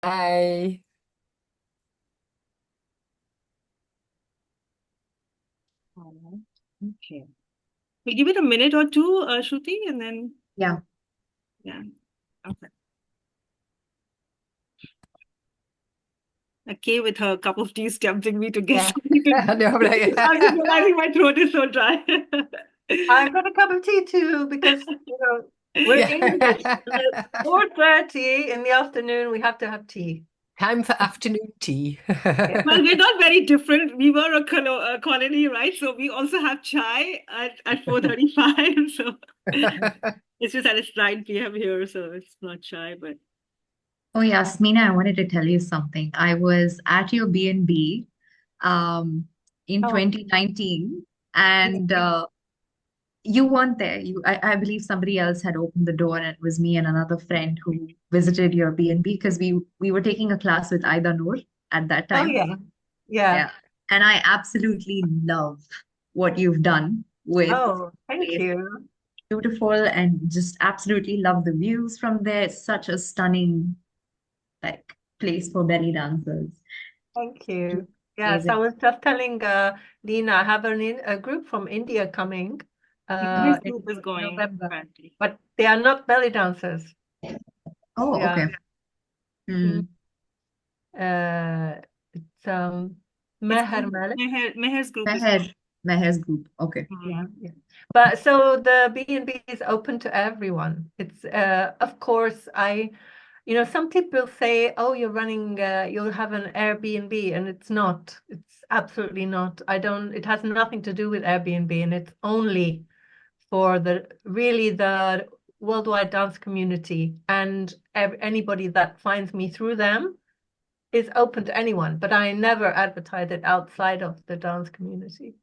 Hi. Oh, okay. We'll give it a minute or two, Shruti, and then, Yeah. yeah. Okay. Okay, with her cup of tea is tempting me to get Yeah. something to No, I'm like, I'm just realizing my throat is so dry. I've got a cup of tea too because we're English. yeah. And at 4:30 in the afternoon, we have to have tea. Time for afternoon tea. Yeah. Well, we're not very different. We were a colony, right? So we also have chai at 4:35. So it's just that it's 9 p.m. here, so it's not chai, but Oh, Yasmina, I wanted to tell you something. I was at your B&B um, in Oh, 2019, and you weren't there. I believe somebody else had opened the door, and it was me and another friend who visited your B&B because we were taking a class with Aida Noor at that oh time. yeah. Yeah. Yeah. And I absolutely love what you've done with Oh, thank place. you. Beautiful, and just absolutely love the views from there. It's such a stunning like place for belly dancers. Thank you. Yes, I Amazing. was just telling Dina, I have a group from India coming this in group is going November, apparently. but they are not belly dancers. Oh, Yeah. okay. Mm. Hmm. It's It's Meher Malik. Meher's group is Meher, Meher's group. Okay. Yeah, hmm. yeah. But so the B&B is open to everyone. It's of course some people say, "Oh, you'll have an Airbnb," and it's not. It's absolutely not. I don't. It has nothing to do with Airbnb, and it's only for the worldwide dance community, and anybody that finds me through them is open to anyone. But I never advertise it outside of the dance community.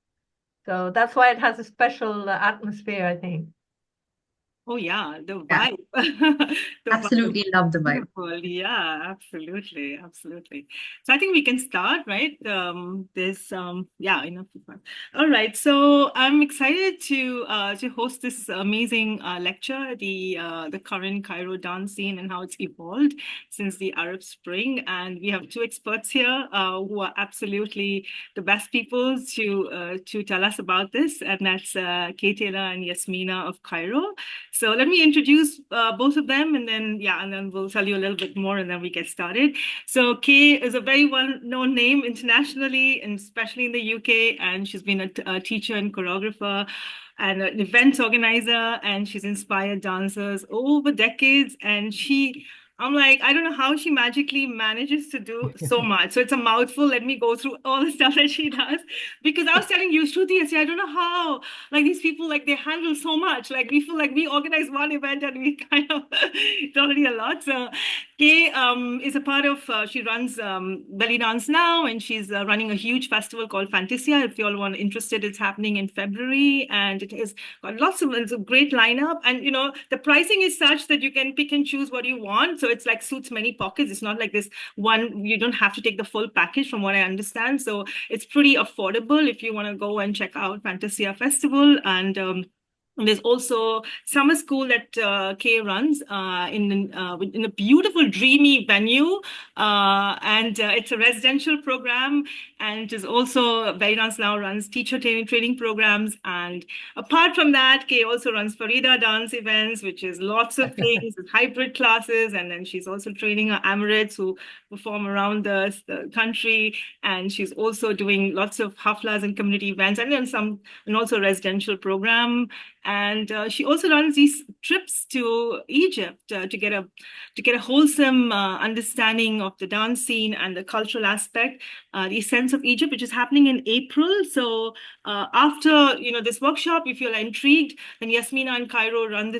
So that's why it has a special atmosphere, I think. Oh yeah, the Yeah. vibe. The vibe is Absolutely love the vibe. beautiful. Yeah, absolutely, absolutely. So I think we can start, right? This yeah, enough of that. All right. So I'm excited to host this amazing lecture, the current Cairo dance scene and how it's evolved since the Arab Spring. And we have two experts here who are absolutely the best people to tell us about this, and that's Kay Taylor and Yasmina of Cairo. So let me introduce both of them, and then yeah, and then we'll tell you a little bit more, and then we get started. So Kay is a very well-known name internationally, and especially in the UK, and she's been a teacher and choreographer and an events organizer, and she's inspired dancers over decades. And I'm like, I don't know how she magically manages to do so much. So it's a mouthful. Let me go through all the stuff that she does. Because I was telling you, Shruti, I said, I don't know how like these people like they handle so much, like we feel like we organize one event and we kind of it's already a lot. So Kay is a part of she runs belly dance now, and she's running a huge festival called Fantasia. If you all want interested, it's happening in February, and it has got lots of it's a great lineup. And the pricing is such that you can pick and choose what you want, so it's like suits many pockets. It's not like this one, you don't have to take the full package from what I understand. So it's pretty affordable if you want to go and check out Fantasia Festival. And there's also summer school that Kay runs in a beautiful, dreamy venue, and it's a residential program. And it is also Very Dance now runs teacher training programs. And apart from that, Kay also runs Farida dance events, which is lots of things, with hybrid classes, and then she's also training her Amorites who perform around the country. And she's also doing lots of haflas and community events, and then some, and also a residential program. And she also runs these trips to Egypt to get a wholesome understanding of the dance scene and the cultural aspect, the sense of Egypt, which is happening in April. So after this workshop, if you're intrigued, then Yasmina and Cairo run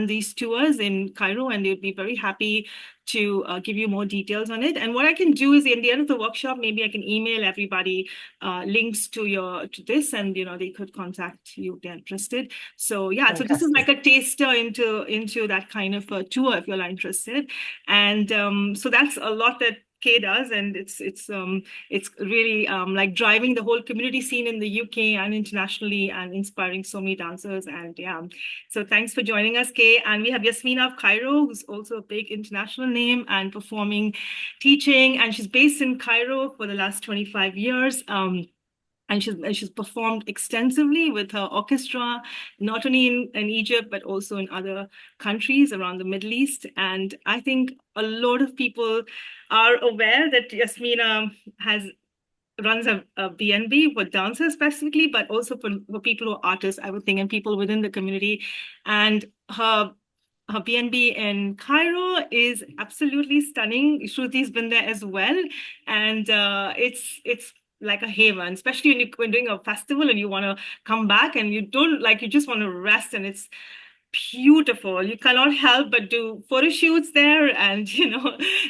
these tours in Cairo, and they'll be very happy to give you more details on it. And what I can do is at the end of the workshop, maybe I can email everybody links to this, and they could contact you if they're interested. So yeah, so this is like Fantastic. a taster into that kind of a tour if you're interested. And so that's a lot that Kay does, and it's really like driving the whole community scene in the UK and internationally, and inspiring so many dancers. And yeah, so thanks for joining us, Kay. And we have Yasmina of Cairo, who's also a big international name and performing, teaching, and she's based in Cairo for the last 25 years. And she's performed extensively with her orchestra, not only in Egypt, but also in other countries around the Middle East. And I think a lot of people are aware that Yasmina runs a BNB for dancers specifically, but also for people who are artists, I would think, and people within the community. And her BNB in Cairo is absolutely stunning. Shruti's been there as well, and it's like a haven, especially when doing a festival and you want to come back and you don't like, you just want to rest, and it's beautiful. You cannot help but do photo shoots there, and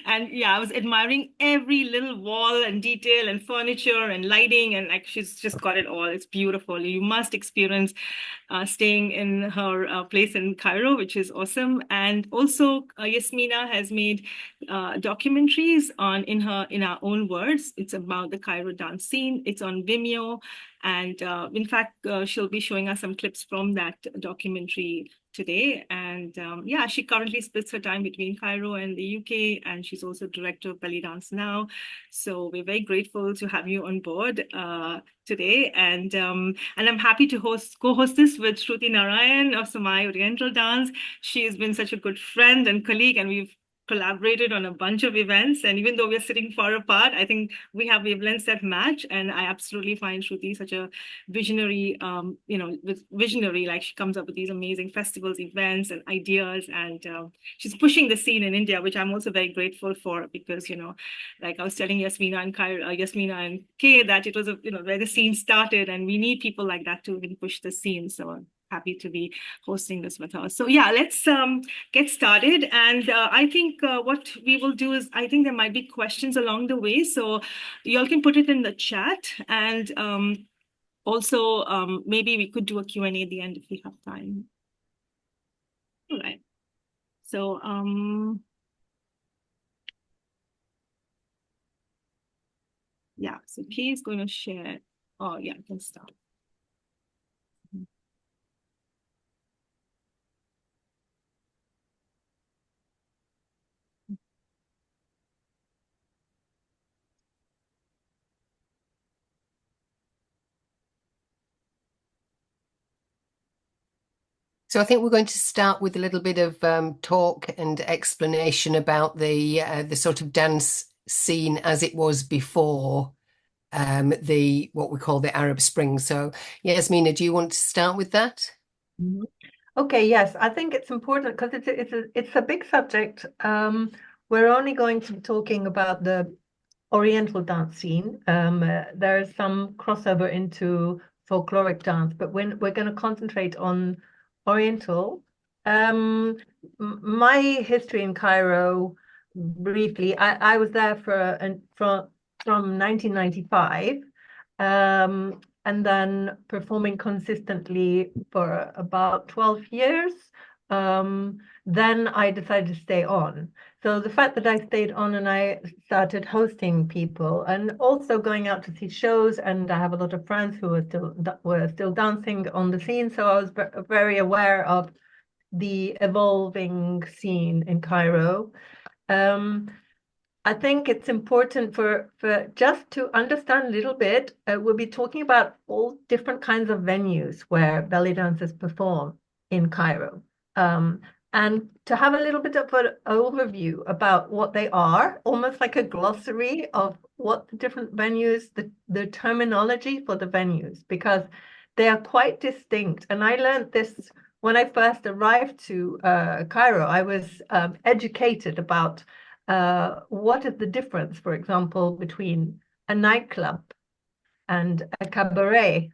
and yeah, I was admiring every little wall and detail and furniture and lighting, and like she's just got it all. It's beautiful. You must experience staying in her place in Cairo, which is awesome. And also, Yasmina has made documentaries in our own words. It's about the Cairo dance scene. It's on Vimeo, and in fact, she'll be showing us some clips from that documentary today. And yeah, she currently splits her time between Cairo and the UK, and she's also director of Belly Dance Now. So we're very grateful to have you on board today, and I'm happy to co-host this with Shruti Narayan of Samay Oriental Dance. She has been such a good friend and colleague, and we've collaborated on a bunch of events. And even though we're sitting far apart, I think we have wavelengths that match. And I absolutely find Shruti such a visionary, with visionary, like she comes up with these amazing festivals, events, and ideas. And she's pushing the scene in India, which I'm also very grateful for, because, like I was telling Yasmina and Kay that it was where the scene started, and we need people like that to really push the scene. So I'm happy to be hosting this with her. So yeah, let's get started. And I think what we will do is, I think there might be questions along the way, so y'all can put it in the chat. And also maybe we could do a Q&A at the end if we have time. All right. So yeah, so Kay is going to share. Oh yeah, I can start. So I think we're going to start with a little bit of talk and explanation about the sort of dance scene as it was before what we call the Arab Spring. So Yasmina, do you want to start with that? Mm-hmm. Okay, yes, I think it's important because it's a big subject. We're only going to be talking about the Oriental dance scene. There's some crossover into folkloric dance, but when we're going to concentrate on Oriental. My history in Cairo, briefly, I was there from 1995, and then performing consistently for about 12 years. Then I decided to stay on. So the fact that I stayed on and I started hosting people and also going out to see shows, and I have a lot of friends who were still dancing on the scene. So I was very aware of the evolving scene in Cairo. I think it's important for just to understand a little bit. We'll be talking about all different kinds of venues where belly dancers perform in Cairo. And to have a little bit of an overview about what they are, almost like a glossary of what the different venues, the terminology for the venues, because they are quite distinct. And I learned this when I first arrived to Cairo. I was educated about what is the difference, for example, between a nightclub and a cabaret,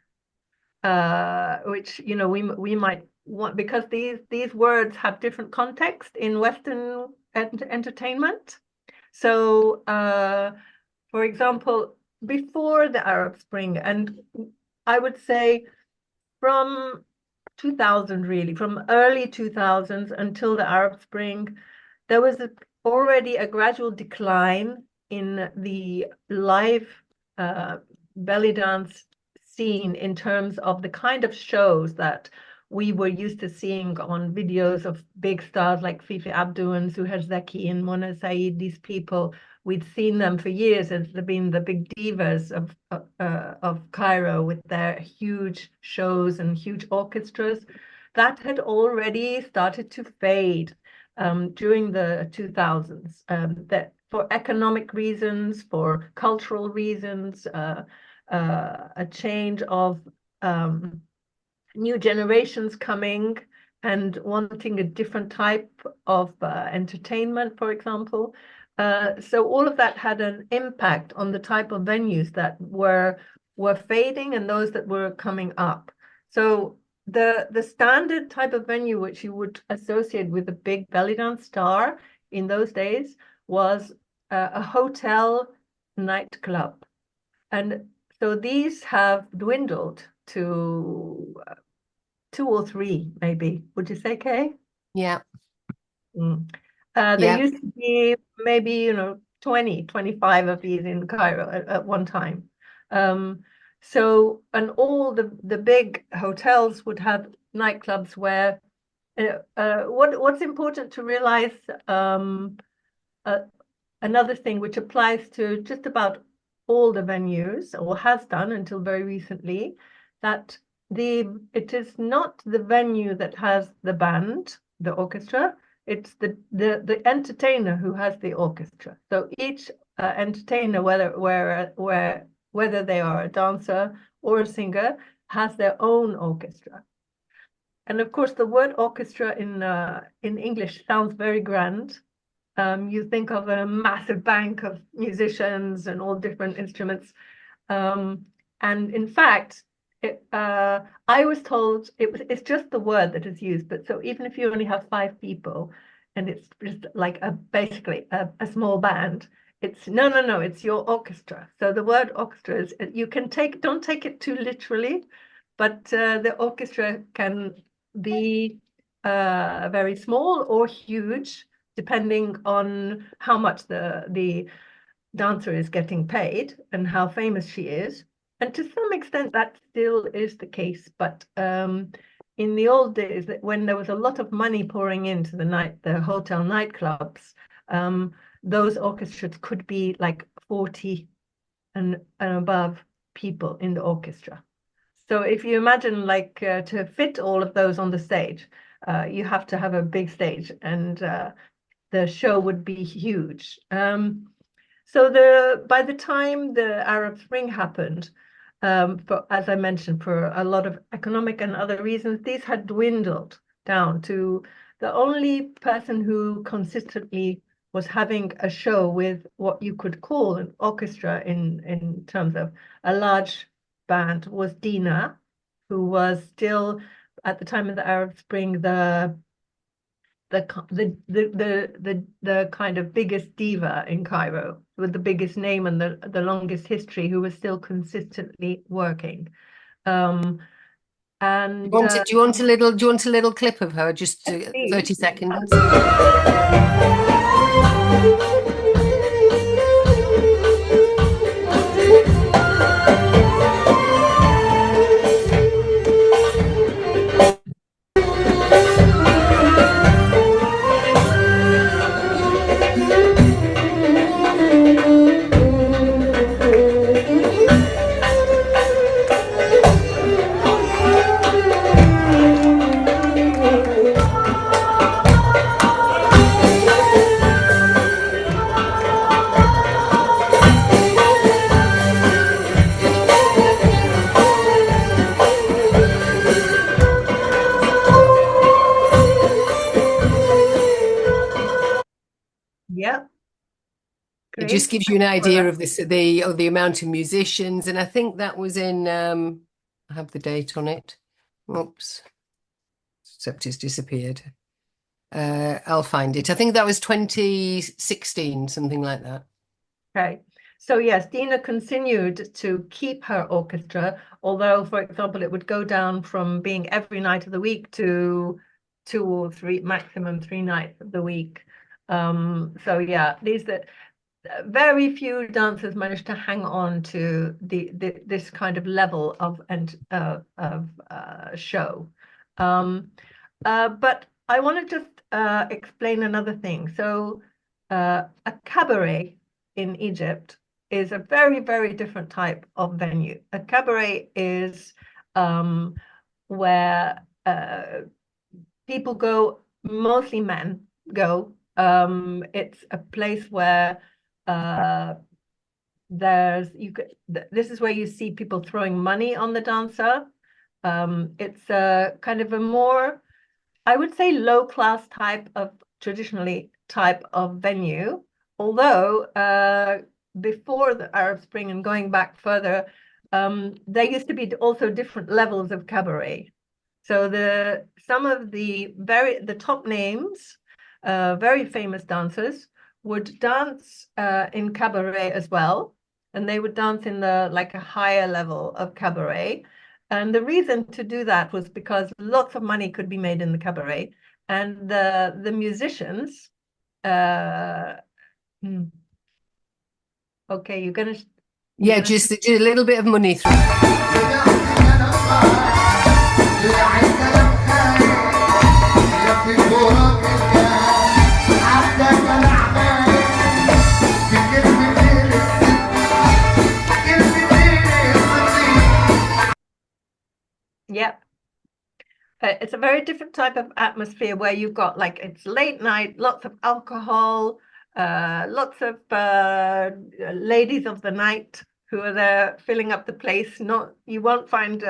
which we might want, because these words have different context in Western entertainment. So, for example, before the Arab Spring, and I would say from 2000, really, from early 2000s until the Arab Spring, there was already a gradual decline in the live belly dance scene in terms of the kind of shows that we were used to seeing on videos of big stars like Fifi Abdou and Suher Zeki and Mona Said. These people, we'd seen them for years as they've been the big divas of Cairo with their huge shows and huge orchestras. That had already started to fade during the 2000s. That for economic reasons, for cultural reasons, a change of new generations coming and wanting a different type of entertainment, for example. So all of that had an impact on the type of venues that were fading and those that were coming up. So the standard type of venue which you would associate with a big belly dance star in those days was a hotel nightclub. And so these have dwindled to 2 or 3, maybe. Would you say, Kay? Yeah. There Yeah. used to be maybe, 20, 25 of these in Cairo at one time. So, and all the big hotels would have nightclubs where what's important to realize, another thing which applies to just about all the venues, or has done until very recently, that it is not the venue that has the band, the orchestra, it's the entertainer who has the orchestra. So each entertainer, whether they are a dancer or a singer, has their own orchestra. And of course, the word orchestra in English sounds very grand. You think of a massive bank of musicians and all different instruments. And in fact, I was told it's just the word that is used. But so even if you only have 5 people and it's just like basically a small band, it's no, it's your orchestra. So the word orchestra is, you can don't take it too literally, but the orchestra can be very small or huge, depending on how much the dancer is getting paid and how famous she is. And to some extent, that still is the case. But in the old days, when there was a lot of money pouring into the hotel nightclubs, those orchestras could be like 40 and above people in the orchestra. So if you imagine like to fit all of those on the stage, you have to have a big stage, and the show would be huge. So by the time the Arab Spring happened, as I mentioned, for a lot of economic and other reasons, these had dwindled down to the only person who consistently was having a show with what you could call an orchestra in terms of a large band was Dina, who was still at the time of the Arab Spring the kind of biggest diva in Cairo, with the biggest name and the longest history, who was still consistently working. And Do you want a little clip of her, just 30 seconds? Yeah. It just gives you an idea of the amount of musicians, and I think that was in I have the date on it. Oops, except it's disappeared. I'll find it. I think that was 2016, something like that. Okay. So yes, Dina continued to keep her orchestra, although, for example, it would go down from being every night of the week to 2 or 3, maximum 3 nights of the week. So yeah, very few dancers manage to hang on to this kind of level of show. But I want to just explain another thing. So a cabaret in Egypt is a very, very different type of venue. A cabaret is where people go, mostly men go. It's a place where this is where you see people throwing money on the dancer. It's a kind of a more, I would say, low class traditionally type of venue. Although before the Arab Spring and going back further, there used to be also different levels of cabaret. So some of the top names, very famous dancers, would dance in cabaret as well, and they would dance in like a higher level of cabaret. And the reason to do that was because lots of money could be made in the cabaret, and the musicians. Okay, Yeah, just a little bit of money through. Yeah. It's a very different type of atmosphere where you've got like it's late night, lots of alcohol, lots of ladies of the night who are there filling up the place. You won't find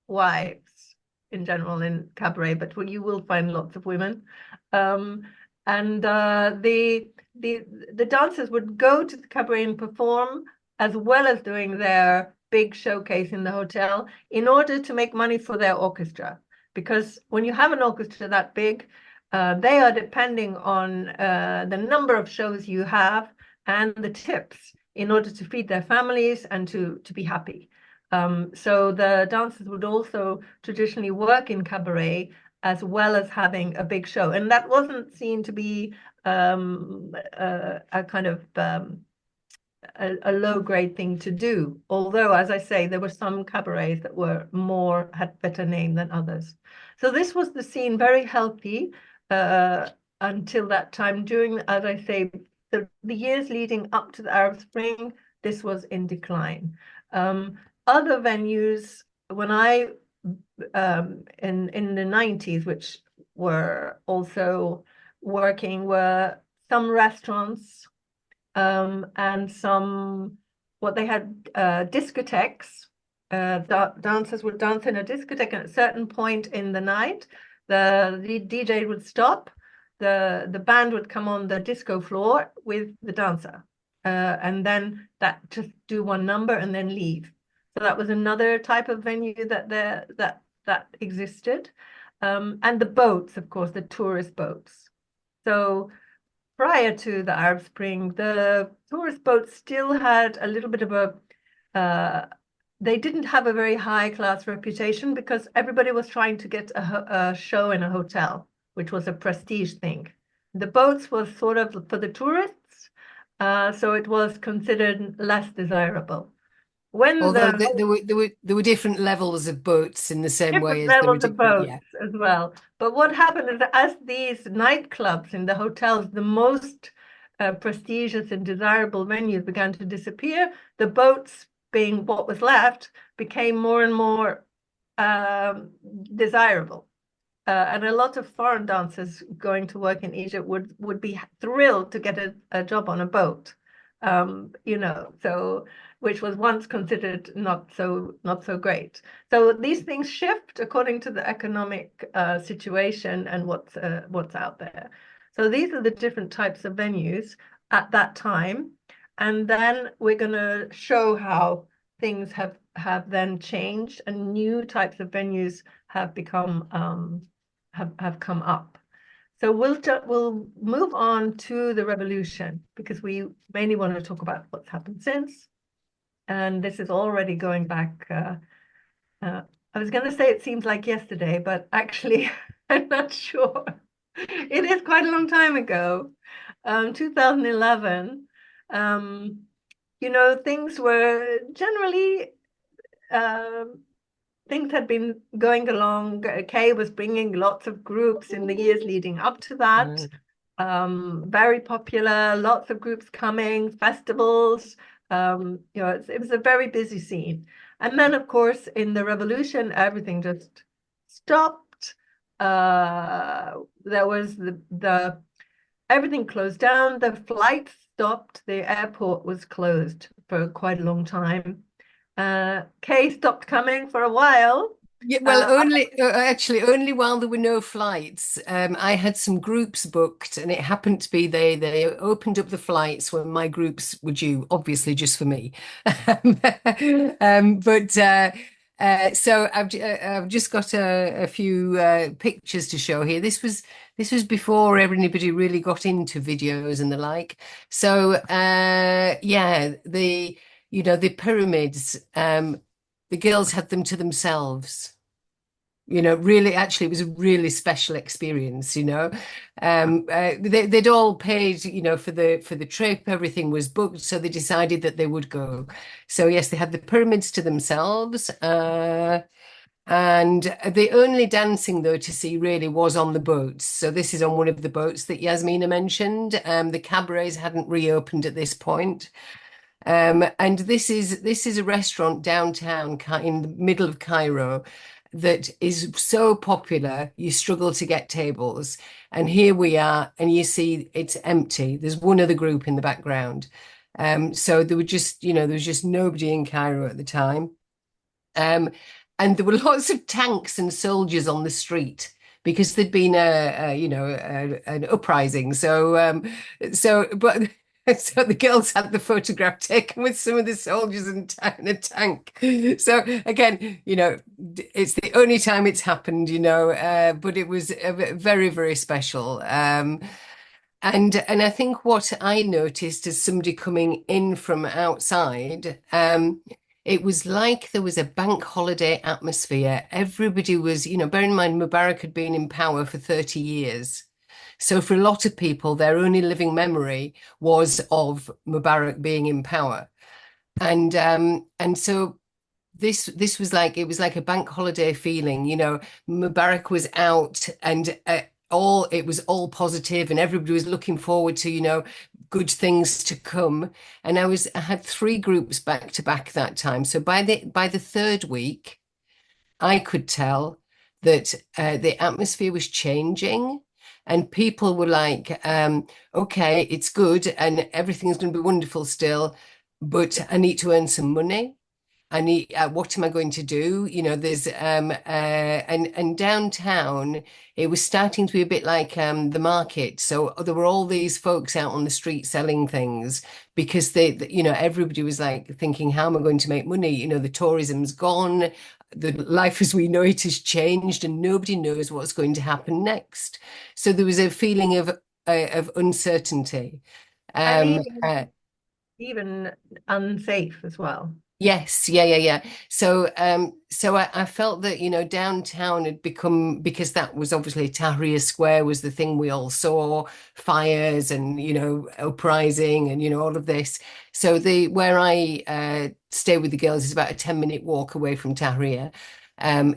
wives in general in cabaret, but you will find lots of women. And the dancers would go to the cabaret and perform as well as doing their big showcase in the hotel in order to make money for their orchestra. Because when you have an orchestra that big, they are depending on the number of shows you have and the tips in order to feed their families and to be happy. So the dancers would also traditionally work in cabaret as well as having a big show. And that wasn't seen to be a kind of a low grade thing to do. Although, as I say, there were some cabarets that had better name than others. So this was the scene, very healthy until that time. During, as I say, the years leading up to the Arab Spring, this was in decline. Other venues, when in the 90s, which were also working, were some restaurants, and what they had discotheques. Dancers would dance in a discotheque, and at a certain point in the night, the DJ would stop, the band would come on the disco floor with the dancer, and then that just do one number and then leave. So that was another type of venue that existed, and the boats, of course, the tourist boats. So prior to the Arab Spring, the tourist boats still had a little bit of they didn't have a very high class reputation because everybody was trying to get a show in a hotel, which was a prestige thing. The boats was sort of for the tourists, so it was considered less desirable. Although there were different levels of boats in the same way as there were levels of boats as well. But what happened is that as these nightclubs in the hotels, the most prestigious and desirable venues began to disappear, the boats, being what was left, became more and more desirable. And a lot of foreign dancers going to work in Egypt would be thrilled to get a job on a boat, so which was once considered not so great. So these things shift according to the economic situation and what's out there. So these are the different types of venues at that time, and then we're going to show how things have then changed and new types of venues have become have come up. So we'll move on to the revolution because we mainly want to talk about what's happened since. And this is already going back. I was going to say it seems like yesterday, but actually, I'm not sure. It is quite a long time ago, 2011. Things were generally, things had been going along. Kay was bringing lots of groups in the years leading up to that. Very popular, lots of groups coming, festivals. It was a very busy scene. And then, of course, in the revolution, everything just stopped. There was the everything closed down. The flights stopped. The airport was closed for quite a long time. Kay stopped coming for a while. Yeah, well, only while there were no flights. I had some groups booked, and it happened to be they opened up the flights when my groups were due, obviously just for me. But so I've just got a few pictures to show here. This was before everybody really got into videos and the like. So yeah, the pyramids. The girls had them to themselves. Really, actually, it was a really special experience. They'd all paid, for the trip. Everything was booked, so they decided that they would go. So yes, they had the pyramids to themselves. And the only dancing, though, to see really was on the boats. So this is on one of the boats that Yasmina mentioned. The cabarets hadn't reopened at this point. And this is a restaurant downtown in the middle of Cairo that is so popular you struggle to get tables. And here we are, and you see it's empty. There's one other group in the background. So there was just nobody in Cairo at the time. And there were lots of tanks and soldiers on the street because there'd been an uprising. But so the girls had the photograph taken with some of the soldiers in a tank. So again, it's the only time it's happened, but it was very, very special. And I think what I noticed as somebody coming in from outside, it was like there was a bank holiday atmosphere. Everybody was, bear in mind, Mubarak had been in power for 30 years. So for a lot of people, their only living memory was of Mubarak being in power. And so this was like it was like a bank holiday feeling. Mubarak was out, and it was all positive, and everybody was looking forward to good things to come. And I had three groups back to back that time. So by the third week, I could tell that the atmosphere was changing. And people were like, okay, it's good and everything's going to be wonderful still, but I need to earn some money. What am I going to do? There's and downtown, it was starting to be a bit like the market. So there were all these folks out on the street selling things because everybody was like thinking, how am I going to make money? The tourism's gone, the life as we know it has changed, and nobody knows what's going to happen next. So there was a feeling of uncertainty. And Um, even unsafe as well. Yes, yeah. So I felt that, downtown had become, because that was obviously Tahrir Square was the thing we all saw, fires and, uprising and, all of this. So where I stay with the girls is about a 10-minute walk away from Tahrir,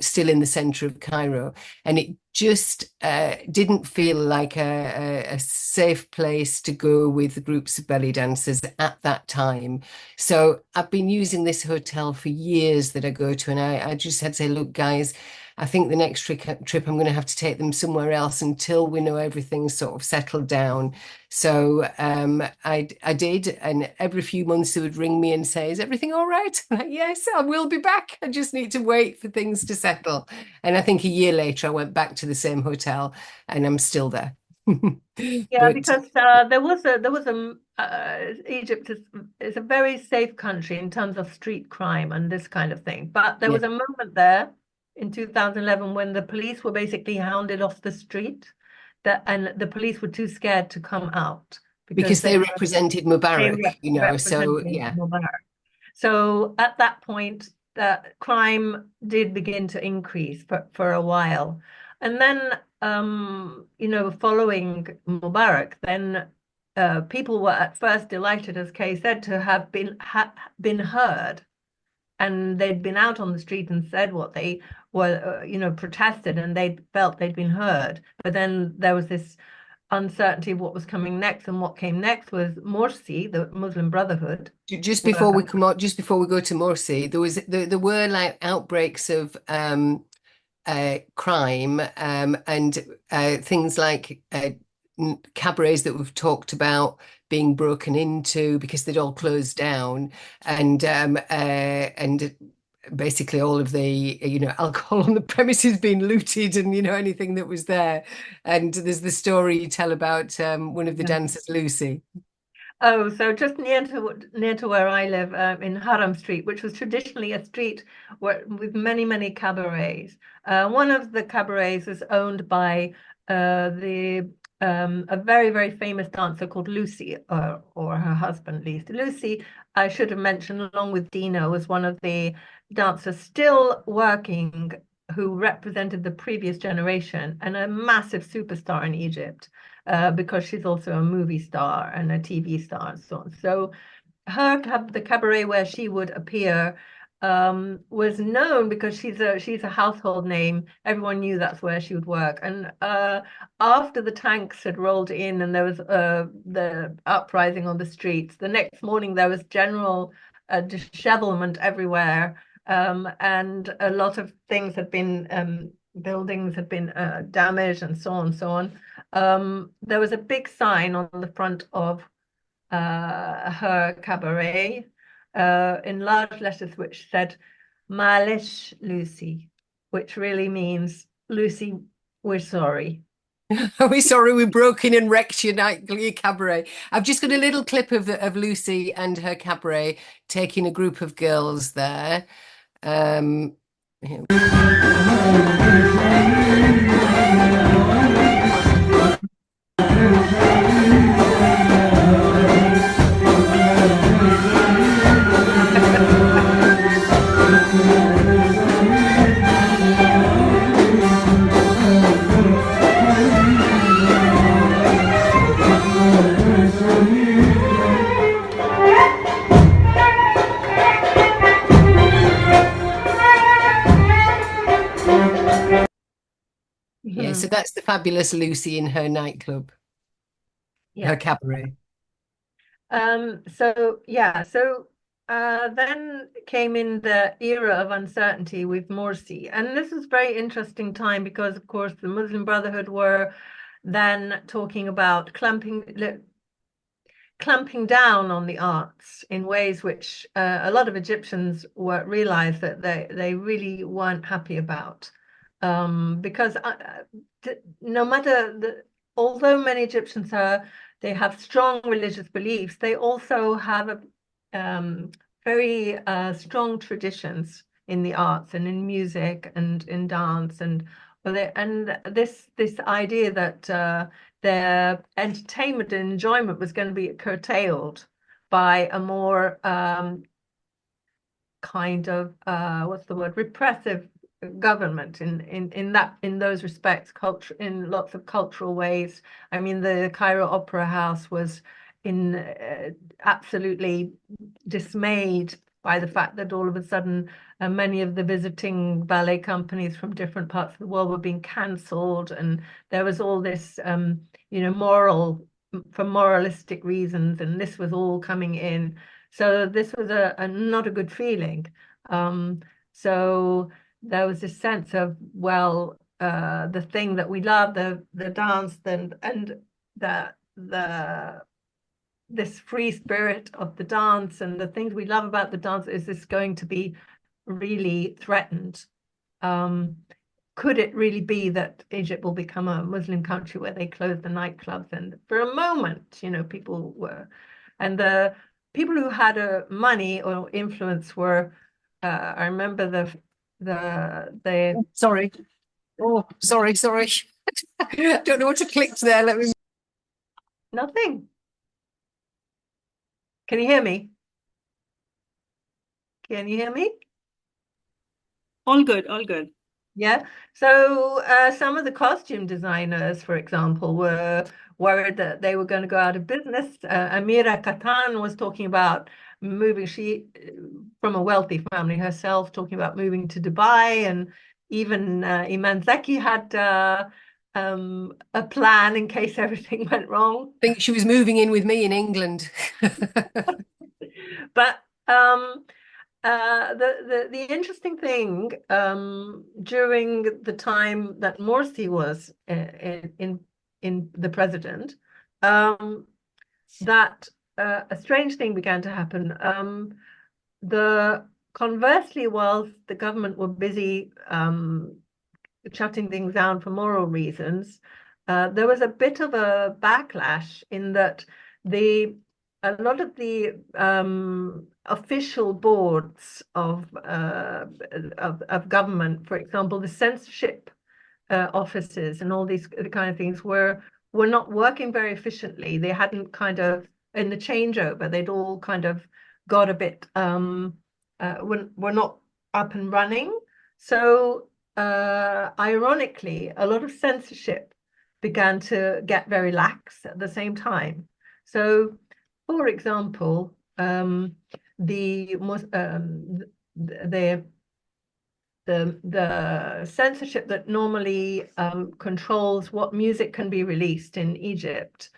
still in the center of Cairo. And it just didn't feel like a safe place to go with groups of belly dancers at that time. So I've been using this hotel for years that I go to, and I just had to say, look, guys, I think the next trip I'm going to have to take them somewhere else until we know everything's sort of settled down. So I did, and every few months they would ring me and say, "Is everything all right?" I'm like, "Yes, I will be back. I just need to wait for things to settle." And I think a year later I went back to the same hotel, and I'm still there. Yeah, But because Egypt is a very safe country in terms of street crime and this kind of thing. But there yeah, was a moment there in 2011 when the police were basically hounded off the street, and the police were too scared to come out because because they represented they Mubarak, so represented yeah. Mubarak. So at that point, crime did begin to increase for a while. And then, following Mubarak, then people were at first delighted, as Kay said, to have been heard, and they'd been out on the street and said what they were, protested, and they felt they'd been heard. But then there was this uncertainty of what was coming next, and what came next was Morsi, the Muslim Brotherhood. Just before we come on, just before we go to Morsi, there were like outbreaks of crime and things like cabarets that we've talked about being broken into because they'd all closed down, and basically all of the alcohol on the premises being looted, and anything that was there. And there's the story you tell about one of the dancers, Lucy. Oh, so just near to where I live, in Haram Street, which was traditionally a street with many, many cabarets. One of the cabarets is owned by a very, very famous dancer called Lucy, or her husband, Lisa. Lucy, I should have mentioned, along with Dino, was one of the dancers still working who represented the previous generation and a massive superstar in Egypt. Because she's also a movie star and a TV star and so on. So the cabaret where she would appear was known because she's a household name. Everyone knew that's where she would work. And after the tanks had rolled in and there was the uprising on the streets, the next morning there was general dishevelment everywhere, and a lot of things had been buildings had been damaged and so on and so on. There was a big sign on the front of her cabaret in large letters which said, Malish Lucy, which really means, Lucy, we're sorry. We're sorry we broke in and wrecked your cabaret. I've just got a little clip of Lucy and her cabaret taking a group of girls there. Here. Yeah, so that's the fabulous Lucy in her nightclub, her cabaret. Then came in the era of uncertainty with Morsi, and this was a very interesting time because, of course, the Muslim Brotherhood were then talking about clamping down on the arts in ways which a lot of Egyptians realized that they really weren't happy about, because no matter although many Egyptians they have strong religious beliefs, they also have very strong traditions in the arts and in music and in dance, and this idea that their entertainment and enjoyment was going to be curtailed by a more kind of what's the word, repressive government in those respects, culture in lots of cultural ways. I mean, the Cairo Opera House was absolutely dismayed by the fact that all of a sudden many of the visiting ballet companies from different parts of the world were being cancelled, and there was all this for moralistic reasons, and this was all coming in. So this was a not a good feeling. So there was this sense of, well, the thing that we love, the dance, and this free spirit of the dance and the things we love about the dance, is this going to be really threatened? Could it really be that Egypt will become a Muslim country where they close the nightclubs? And for a moment, people were, and the people who had money or influence were, I remember the Sorry. Oh, sorry. I don't know what to click there. Let me. Nothing. Can you hear me? Can you hear me? All good, all good. Yeah. So some of the costume designers, for example, were worried that they were going to go out of business. Amira Katan was talking about moving, she from a wealthy family herself, talking about moving to Dubai, and even Iman Zaki had a plan in case everything went wrong. I think she was moving in with me in England. But the interesting thing during the time that Morsi was in the president, that a strange thing began to happen. Conversely, whilst the government were busy shutting things down for moral reasons, there was a bit of a backlash in that a lot of the official boards of government, for example, the censorship offices and all these kind of things were not working very efficiently. They hadn't kind of, in the changeover, they'd all kind of got a bit were not up and running. So ironically, a lot of censorship began to get very lax at the same time. So, for example, the censorship that normally controls what music can be released in Egypt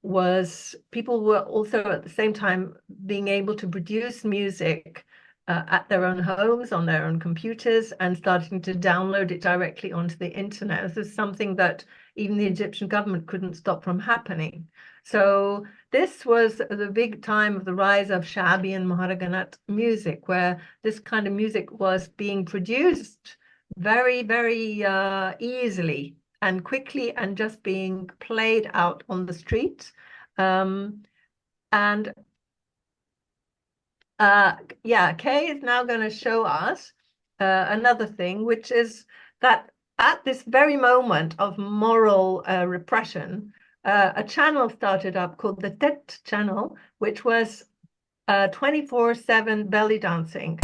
was people were also at the same time being able to produce music at their own homes, on their own computers, and starting to download it directly onto the internet. This is something that even the Egyptian government couldn't stop from happening. So this was the big time of the rise of Sha'bi and Maharaganat music, where this kind of music was being produced very, very easily and quickly, and just being played out on the street. Kay is now going to show us another thing, which is that at this very moment of moral repression, a channel started up called the Tet channel, which was 24/7 belly dancing.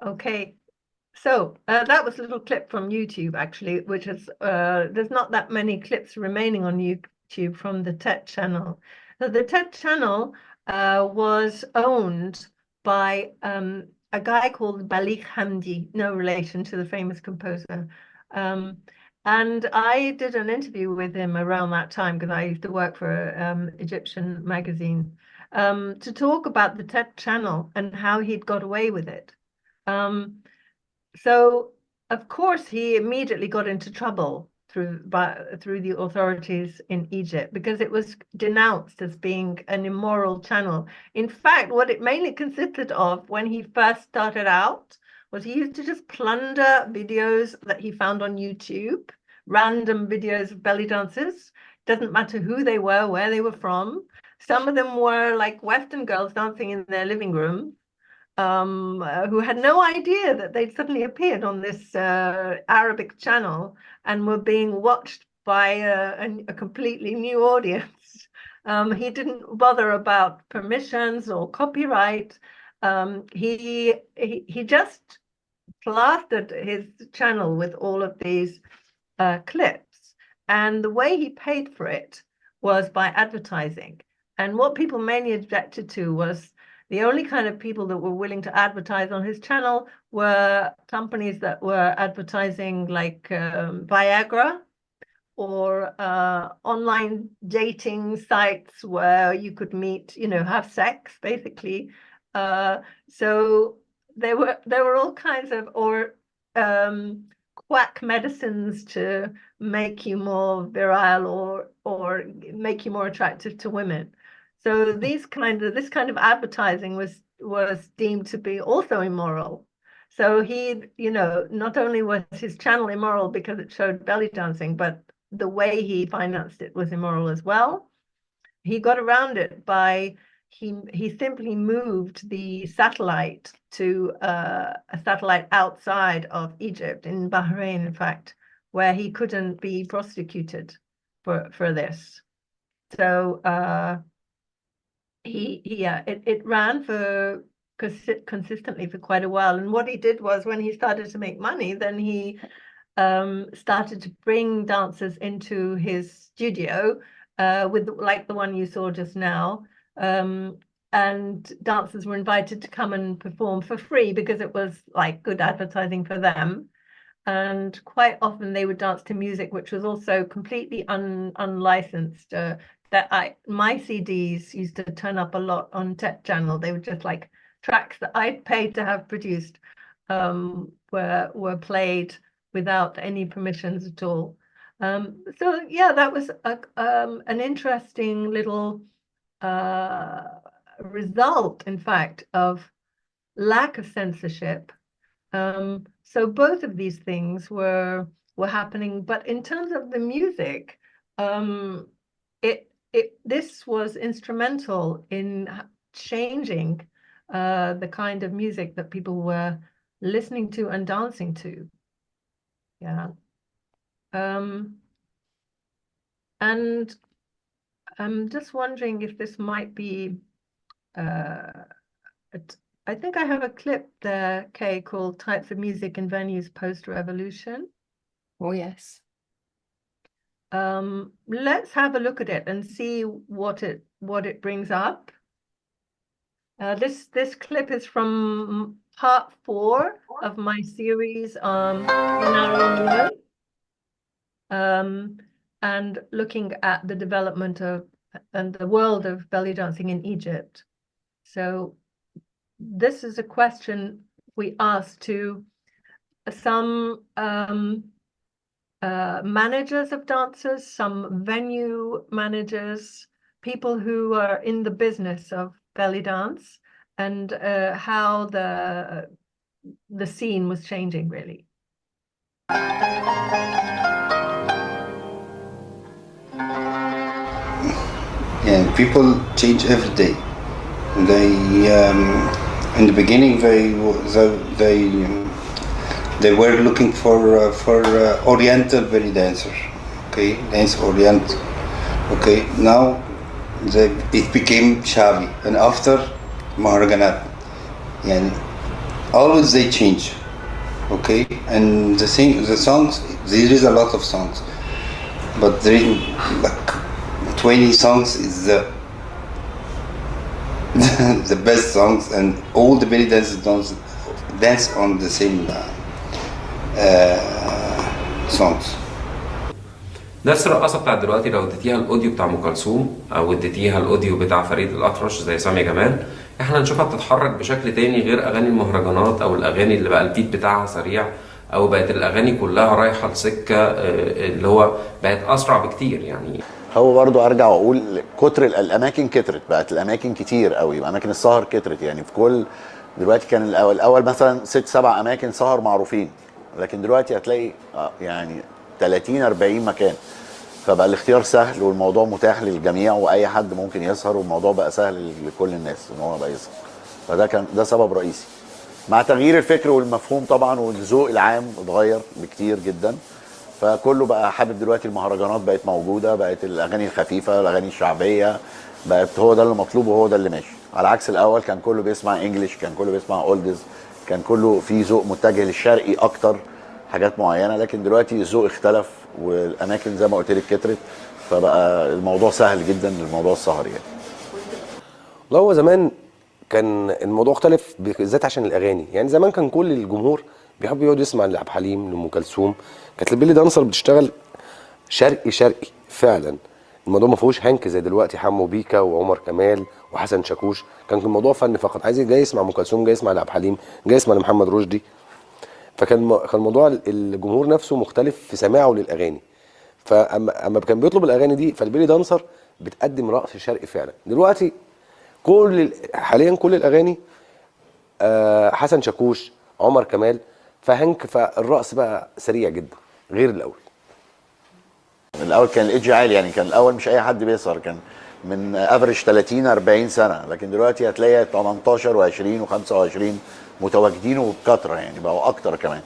Okay, so that was a little clip from YouTube, actually, which is there's not that many clips remaining on YouTube from the Tet channel. So the Tet channel was owned by a guy called Balik Hamdi, no relation to the famous composer. And I did an interview with him around that time because I used to work for Egyptian magazine to talk about the Tet channel and how he'd got away with it. So of course he immediately got into trouble through the authorities in Egypt because it was denounced as being an immoral channel. In fact, what it mainly consisted of when he first started out was he used to just plunder videos that he found on YouTube, random videos of belly dancers. Doesn't matter who they were, where they were from. Some of them were like Western girls dancing in their living room, who had no idea that they'd suddenly appeared on this Arabic channel and were being watched by a completely new audience. He didn't bother about permissions or copyright. He just plastered his channel with all of these clips, and the way he paid for it was by advertising. And what people mainly objected to was the only kind of people that were willing to advertise on his channel were companies that were advertising like Viagra or online dating sites where you could meet, have sex, basically. So there were all kinds of quack medicines to make you more virile or make you more attractive to women. So this kind of advertising was deemed to be also immoral. So he, not only was his channel immoral because it showed belly dancing, but the way he financed it was immoral as well. he got around it by he simply moved the satellite to a satellite outside of Egypt, in Bahrain, in fact, where he couldn't be prosecuted for this. So it ran for consistently for quite a while. And what he did was, when he started to make money, then he started to bring dancers into his studio with like the one you saw just now. And dancers were invited to come and perform for free because it was like good advertising for them. And quite often they would dance to music which was also completely unlicensed. My CDs used to turn up a lot on Tech Channel. They were just like tracks that I'd paid to have produced, were played without any permissions at all. So yeah, that was an interesting little result, in fact, of lack of censorship. So both of these things were happening, but in terms of the music, this was instrumental in changing the kind of music that people were listening to and dancing to. Yeah. And I'm just wondering if this might be I think I have a clip there, Kay, called Types of Music and Venues Post-Revolution. Oh, yes. Let's have a look at it and see what it brings up. This clip is from part 4 of my series In Our Own Way, and looking at the development of and the world of belly dancing in Egypt. So this is a question we asked to some managers of dancers, some venue managers, people who are in the business of belly dance, and how the scene was changing, really. And people change every day. They in the beginning they were looking for Oriental belly dancer, okay, dance Orient, okay. Now it became Shabi, and after Maharaganat, and always they change, okay. And the songs, there is a lot of songs, but there is like 20 songs is the the best songs, and all the belly dancers dance on the same songs. نفس الرقصه بتاعت دلوقتي لو اديتيها الاوديو بتاع ام كلثوم او اديتيها الاوديو بتاع فريد الاطرش زي سامي جمال، احنا هنشوفها بتتحرك بشكل تاني غير اغاني المهرجانات او الاغاني اللي بقى البيت بتاعها سريع، او بقت الاغاني كلها رايحه لسكه اللي هو بقت اسرع بكتير. يعني هو برضو ارجع واقول كتر الاماكن كترت، بقت الاماكن كتير قوي، اماكن السهر كترت. يعني في كل دلوقتي كان الاول مثلا 6 7 اماكن سهر معروفين، لكن دلوقتي هتلاقي يعني 30 40 مكان، فبقى الاختيار سهل والموضوع متاح للجميع واي حد ممكن يسهر، والموضوع بقى سهل لكل الناس ان هو بقى يسهر. ده سبب رئيسي، مع تغيير الفكر والمفهوم طبعا، والذوق العام اتغير بكتير جدا، فكله بقى حابب دلوقتي المهرجانات بقت موجوده، بقت الاغاني الخفيفه، الاغاني الشعبيه، بقت هو ده اللي مطلوب وهو ده اللي ماشي. على عكس الاول كان كله بيسمع انجليش، كان كله بيسمع اولدز، كان كله في ذوق متجه للشرقي اكتر، حاجات معينه. لكن دلوقتي الذوق اختلف والاماكن زي ما قلت لك كترت، فبقى الموضوع سهل جدا للموضوع السهري يعني. والله هو زمان كان الموضوع اختلف بالذات عشان الاغاني. يعني زمان كان كل الجمهور بيحب يقعد يسمع لعبد الحليم، لام كلثوم، كانت البيلي دانسر بتشتغل شرقي فعلا. الموضوع ما فيهوش هنك زي دلوقتي حمو بيكا وعمر كمال وحسن شاكوش. كان الموضوع فن فقط، عايز جاي يسمع ام كلثوم، جاي يسمع لعبد الحليم، جاي يسمع لمحمد رشدي. فكان الموضوع الجمهور نفسه مختلف في سماعه للاغاني. فاما كان بيطلب الاغاني دي، فالبيلي دانسر بتقدم رقص شرقي فعلا. دلوقتي حاليا كل الاغاني حسن شاكوش، عمر كمال، فهنك، فالرقص بقى سريع جدا غير الاول. الاول كان الايدج عالي، يعني كان الاول مش اي حد بيسهر، كان من افريج 30 40 سنه، لكن دلوقتي هتلاقي 18 و20 و25 متواجدين وبكثره، يعني بقوا اكتر كمان.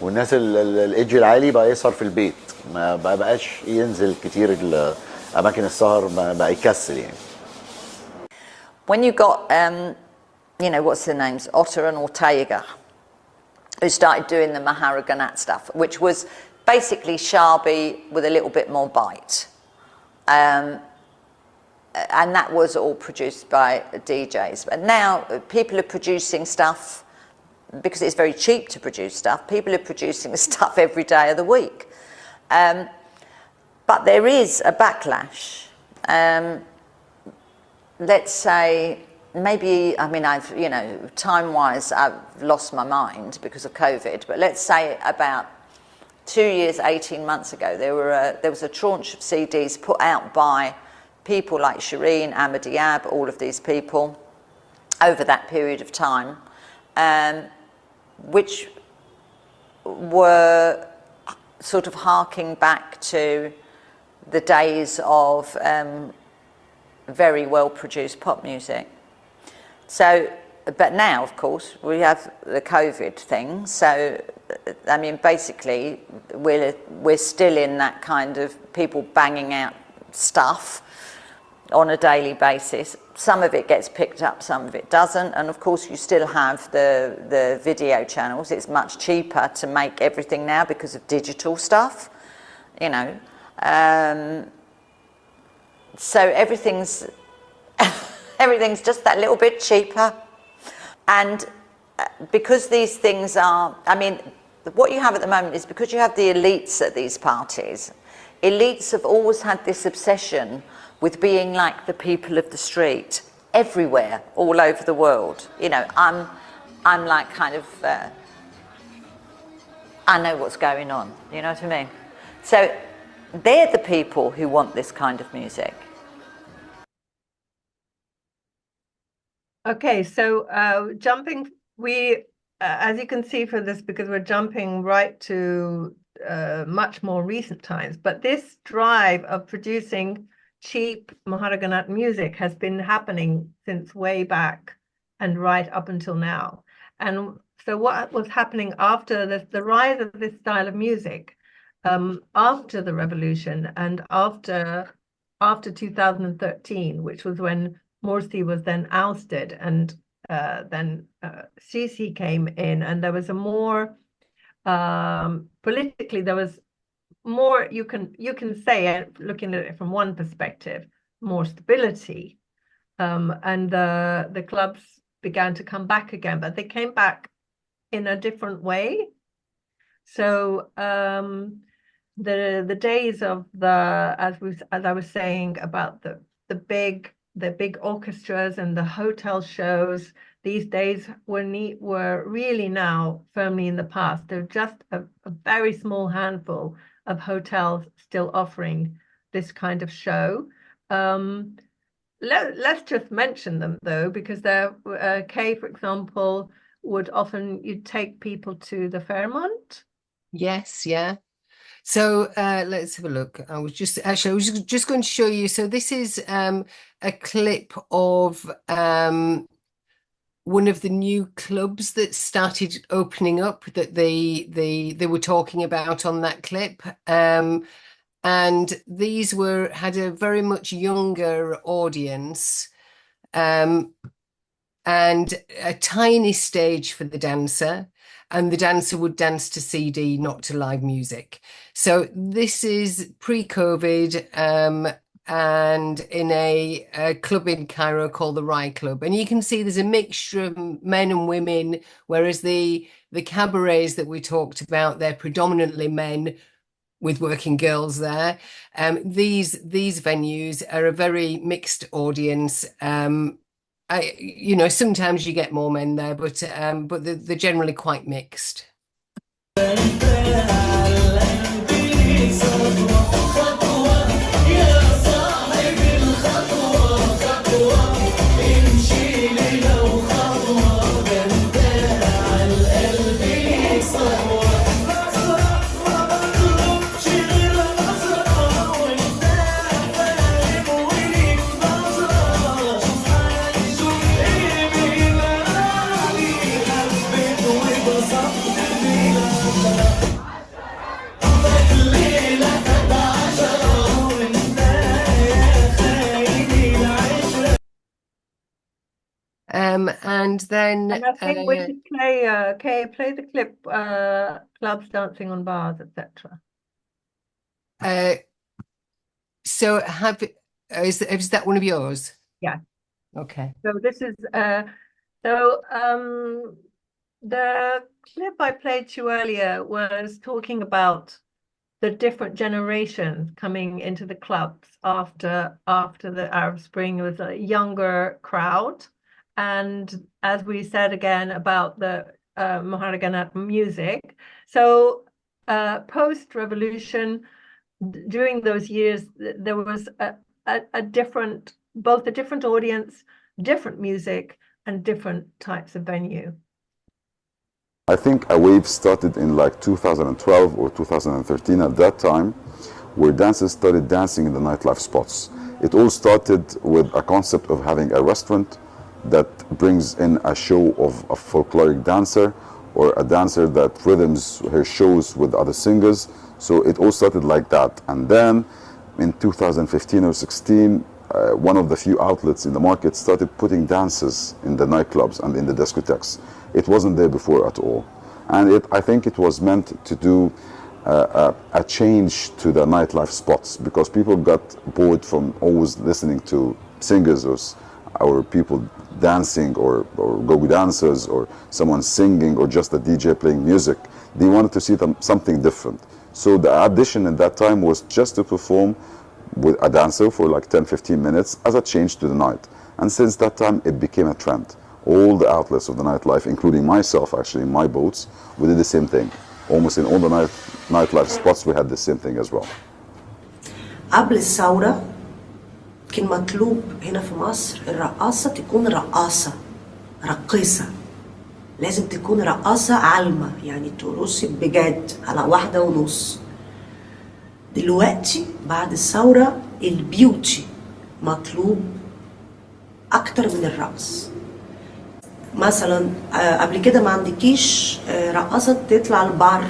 والناس الايدج العالي بقى يسهر في البيت، ما بقاش ينزل كتير اماكن السهر، بقى يكسل يعني. When you got you know, what's the names, Otter and Ortega, who started doing the Maharaganat stuff, which was basically Shabi with a little bit more bite. And that was all produced by DJs. But now people are producing stuff because it's very cheap to produce stuff. People are producing stuff every day of the week. But there is a backlash. Let's say, maybe, I mean, I've, you know, time-wise, I've lost my mind because of COVID, but let's say about 2 years, 18 months ago, there was a tranche of CDs put out by people like Shireen, Ahmadiyab, all of these people, over that period of time, which were sort of harking back to the days of very well-produced pop music. So, but now, of course, we have the COVID thing. So, I mean, basically, we're still in that kind of people banging out stuff on a daily basis. Some of it gets picked up, some of it doesn't. And of course, you still have the video channels. It's much cheaper to make everything now because of digital stuff, you know. So everything's just that little bit cheaper. And because these things are, I mean, what you have at the moment is because you have the elites at these parties, elites have always had this obsession with being like the people of the street everywhere, all over the world. You know, I'm like kind of, I know what's going on, you know what I mean? So they're the people who want this kind of music. Okay, so jumping, as you can see from this, because we're jumping right to much more recent times, but this drive of producing cheap Maharaganat music has been happening since way back and right up until now. And so what was happening after the rise of this style of music, after the revolution and after 2013, which was when Morsi was then ousted, and then Sisi came in, and there was a more politically, there was more, you can say, looking at it from one perspective, more stability, and the clubs began to come back again, but they came back in a different way. So the days of as I was saying about the big orchestras and the hotel shows, these days were really now firmly in the past. They're just a very small handful of hotels still offering this kind of show. Let's just mention them though, because Kay, for example, would often, you'd take people to the Fairmont. Yes, yeah. So let's have a look. I was just going to show you. So this is a clip of one of the new clubs that started opening up that they were talking about on that clip. And these had a very much younger audience, and a tiny stage for the dancer. And the dancer would dance to CD, not to live music. So this is pre-COVID, and in a club in Cairo called the Rai Club. And you can see there's a mixture of men and women, whereas the cabarets that we talked about, they're predominantly men with working girls there. These venues are a very mixed audience. You know, sometimes you get more men there, but they're generally quite mixed. And then And I think we should play, play the clip, clubs dancing on bars, etc. So is that one of yours? Yeah. Okay. So this is the clip I played to you earlier was talking about the different generations coming into the clubs after the Arab Spring. It was a younger crowd, and as we said again about the Maharaganat music. So post-revolution, during those years, there was a different, both a different audience, different music, and different types of venue. I think a wave started in like 2012 or 2013 at that time, where dancers started dancing in the nightlife spots. It all started with a concept of having a restaurant that brings in a show of a folkloric dancer or a dancer that rhythms her shows with other singers. So it all started like that. And then in 2015 or 16, one of the few outlets in the market started putting dances in the nightclubs and in the discotheques. It wasn't there before at all. And I think it was meant to do a change to the nightlife spots, because people got bored from always listening to singers or people dancing or go-go dancers or someone singing or just a DJ playing music. They wanted to see something different. So the addition at that time was just to perform with a dancer for like 10-15 minutes as a change to the night. And since that time, it became a trend. All the outlets of the nightlife, including myself actually in my boats, we did the same thing. Almost in all the nightlife spots we had the same thing as well. قبل الثورة كان مطلوب هنا في مصر الرقاصة تكون رقاصة راقصة، لازم تكون رقاصة عالمة، يعني ترقصي بجد على 1:30. دلوقتي بعد الثورة البيوتي مطلوب أكتر من الرقص. مثلا قبل كده ما عندكيش رقاصة تطلع البار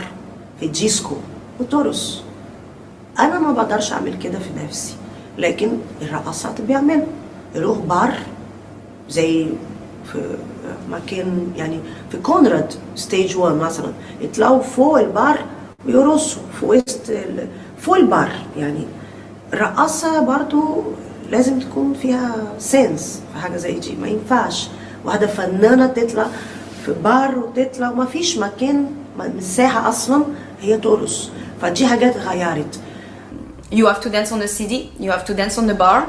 في الديسكو وترقص. أنا ما بقدرش أعمل كده في نفسي، لكن الرقاصات بيعملوا يروح بار زي في مكان، يعني في كونراد ستيج 1 مثلا يطلعوا فوق البار ويرقصوا في وسط فوق البار. يعني الرقاصة برضو لازم تكون فيها سنس في حاجة زي دي. ما ينفعش واحدة فنانة تطلع في بار وتطلع وما فيش مكان مساحة أصلا هي ترقص. فدي حاجات غيرت. You have to dance on the CD, you have to dance on the bar,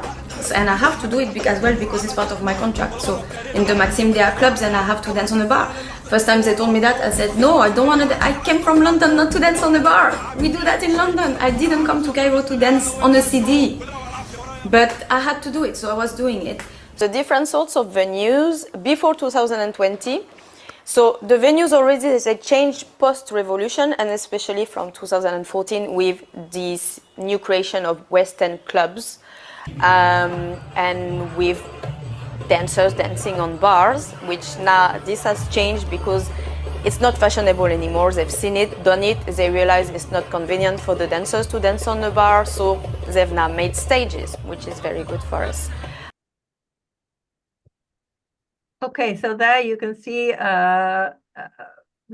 and I have to do it as well because it's part of my contract. So in the Maxim there are clubs and I have to dance on the bar. First time they told me that, I said, no, I don't want to, I came from London not to dance on the bar. We do that in London. I didn't come to Cairo to dance on a CD. But I had to do it, so I was doing it. The different sorts of venues before 2020. So the venues already, they changed post-revolution, and especially from 2014 with this new creation of Western clubs, and with dancers dancing on bars, which now this has changed because it's not fashionable anymore. They've seen it, done it, they realize it's not convenient for the dancers to dance on the bar, so they've now made stages, which is very good for us. Okay, so there you can see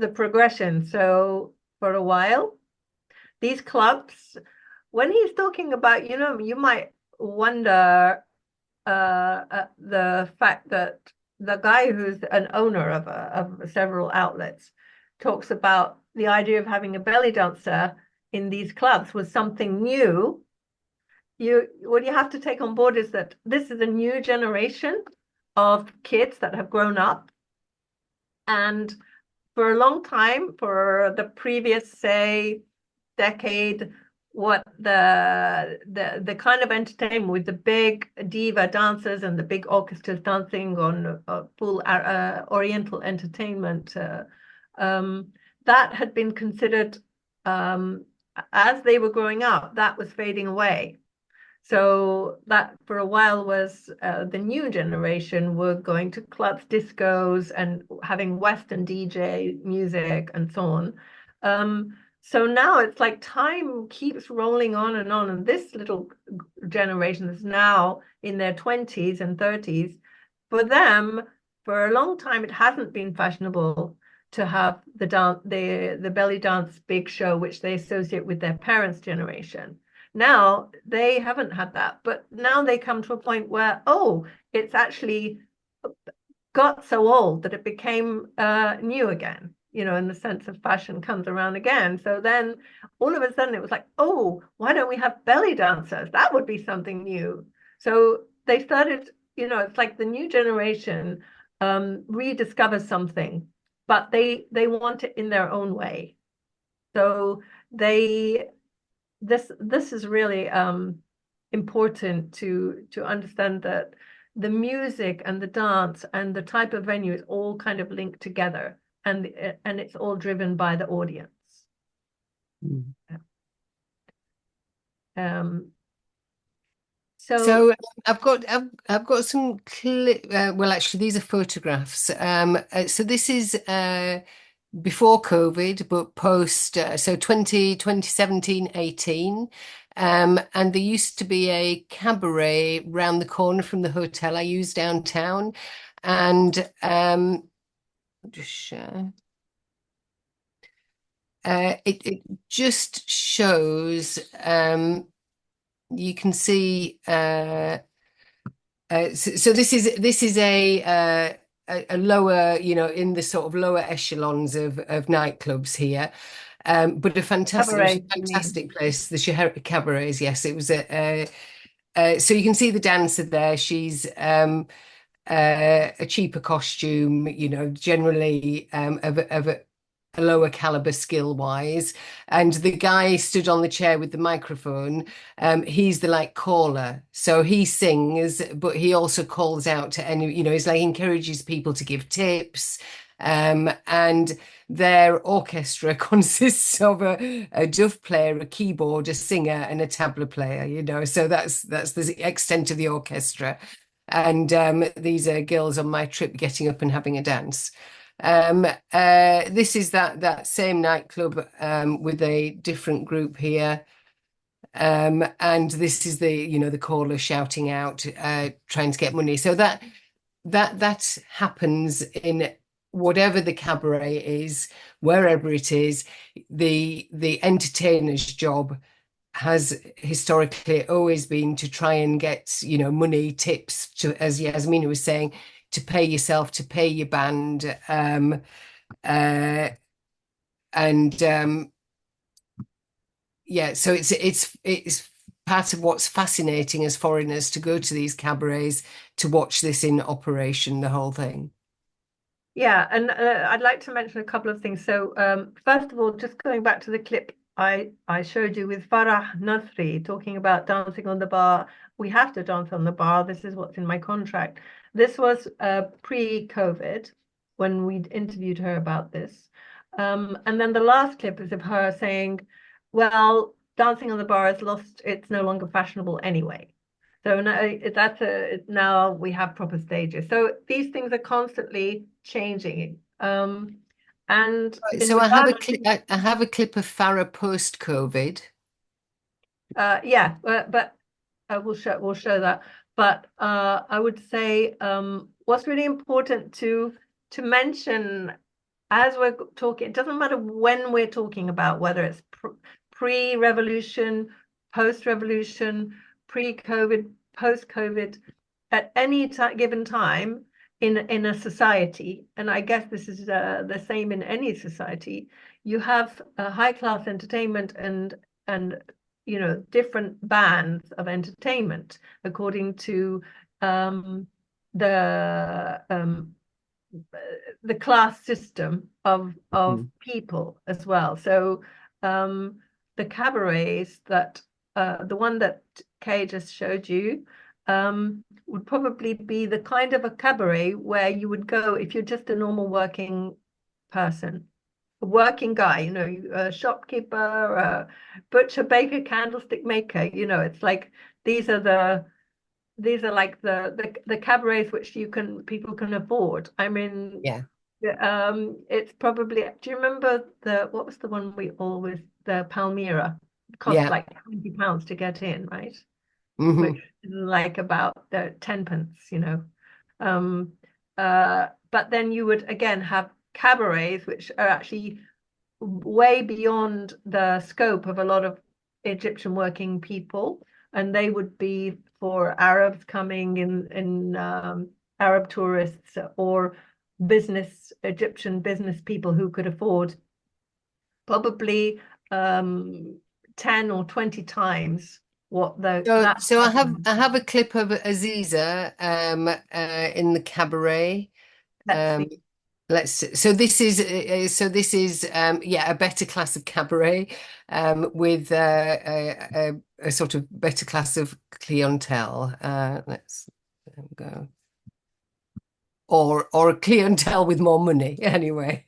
the progression. So for a while, these clubs, when he's talking about, you know, you might wonder the fact that the guy who's an owner of several outlets talks about the idea of having a belly dancer in these clubs was something new. What you have to take on board is that this is a new generation of kids that have grown up, and for a long time, for the previous, say, decade, what the kind of entertainment with the big diva dancers and the big orchestras dancing on full Oriental entertainment, that had been considered, as they were growing up, that was fading away. So that for a while was the new generation were going to clubs, discos, and having Western DJ music and so on. So now it's like time keeps rolling on, and this little generation is now in their 20s and 30s. For them, for a long time, it hasn't been fashionable to have the belly dance big show, which they associate with their parents' generation. Now they haven't had that, but now they come to a point where, oh, it's actually got so old that it became new again, in the sense of fashion comes around again. So then all of a sudden it was like, oh, why don't we have belly dancers? That would be something new. So they started, it's like the new generation rediscovers something, but they want it in their own way. So this is really important to understand that the music and the dance and the type of venue is all kind of linked together, and it's all driven by the audience. So I've got some clip. Well, actually, these are photographs. So this is before COVID, but post. So 2017, 18. And there used to be a cabaret round the corner from the hotel I use downtown, and I'll just share. It just shows. You can see. So this is a lower, in the sort of lower echelons of nightclubs here, but a fantastic place. The cabarets, yes, it was so you can see the dancer there. She's a cheaper costume, generally of a lower caliber skill wise, and the guy stood on the chair with the microphone. He's the like caller, so he sings, but he also calls out to any, he's like encourages people to give tips. And their orchestra consists of a dove player, a keyboard, a singer, and a tabla player. So that's the extent of the orchestra. And these are girls on my trip getting up and having a dance. This is that same nightclub with a different group here. And this is the caller shouting out, trying to get money. So that happens in whatever the cabaret is, wherever it is. The entertainer's job has historically always been to try and get, money, tips, to, as Yasmina was saying, to pay yourself, to pay your band, yeah. So it's part of what's fascinating as foreigners to go to these cabarets to watch this in operation, the whole thing. Yeah, and I'd like to mention a couple of things. So first of all, just going back to the clip I showed you with Farah Nasri talking about dancing on the bar. We have to dance on the bar. This is what's in my contract. This was pre-COVID when we interviewed her about this. And then the last clip is of her saying, well, dancing on the bar is lost. It's no longer fashionable anyway. So now we have proper stages. So these things are constantly changing. And so I have a clip of Farah post-COVID. Yeah, but we'll show that. But I would say what's really important to mention as we're talking, it doesn't matter when we're talking about, whether it's pre-revolution, post-revolution, pre-COVID, post-COVID, at any given time in a society, and I guess this is the same in any society, you have high-class entertainment and different bands of entertainment according to the class system of people as well. So the cabarets that the one that Kay just showed you would probably be the kind of a cabaret where you would go if you're just a normal working person working guy, you know, a shopkeeper, a butcher, baker, candlestick maker. You know, it's like these are like the cabarets which people can afford. I mean, Yeah. it's probably. Do you remember what was the one the Palmyra? It cost Yeah. like £20 to get in, right? Hmm. Which is like about 10 pence, you know. But then you would again have cabarets which are actually way beyond the scope of a lot of Egyptian working people, and they would be for Arabs coming in Arab tourists or Egyptian business people who could afford probably 10 or 20 times what So I have a clip of Aziza in the cabaret. Um, so this is yeah, a better class of cabaret with a sort of better class of clientele. Let's there we go. Or a clientele with more money anyway.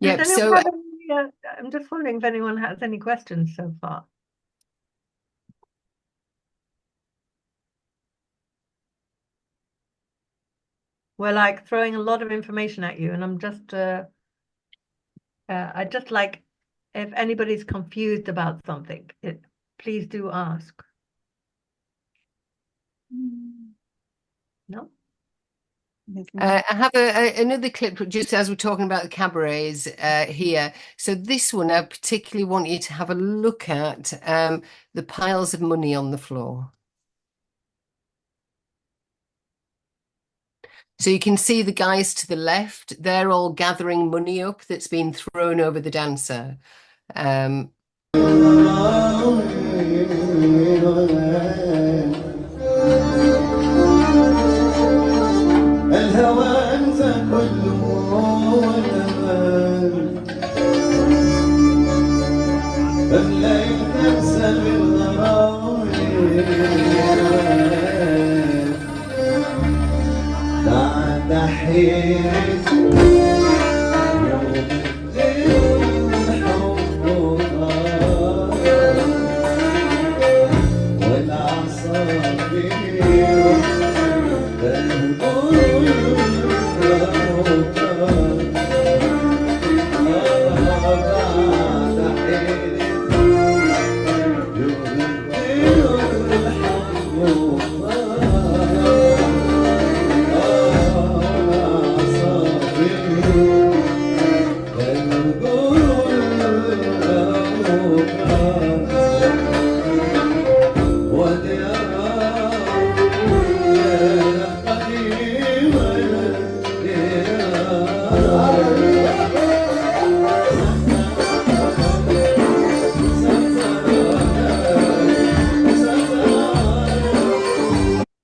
Yep. So I'm just wondering if anyone has any questions so far. We're like throwing a lot of information at you, and I'm just I just like if anybody's confused about something, please do ask. No? I have another clip just as we're talking about the cabarets here. So this one, I particularly want you to have a look at the piles of money on the floor. So you can see the guys to the left, they're all gathering money up that's been thrown over the dancer.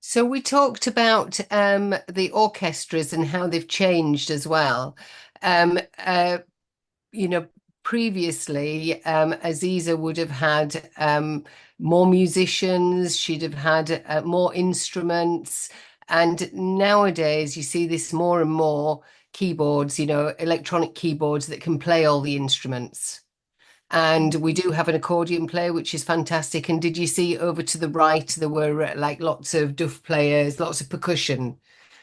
So we talked about the orchestras and how they've changed as well. You know, previously, Aziza would have had more musicians, she'd have had more instruments, and nowadays you see this more and more keyboards, you know, electronic keyboards that can play all the instruments. And we do have an accordion player, which is fantastic. And did you see over to the right, there were like lots of duff players, lots of percussion,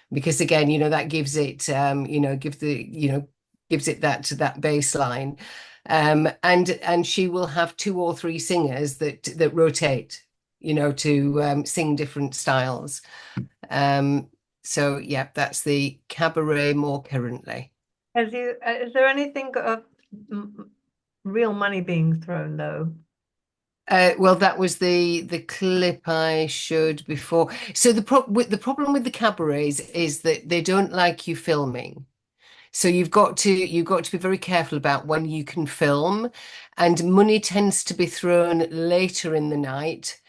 because again, you know, that gives it, you know, gives it that bass line. And she will have 2 or 3 singers that rotate, you know, to sing different styles. So yeah, that's the cabaret more currently. Is there anything of real money being thrown though? Well, that was the clip I showed before. So the problem with the cabarets is that they don't like you filming. So you've got to be very careful about when you can film, and money tends to be thrown later in the night.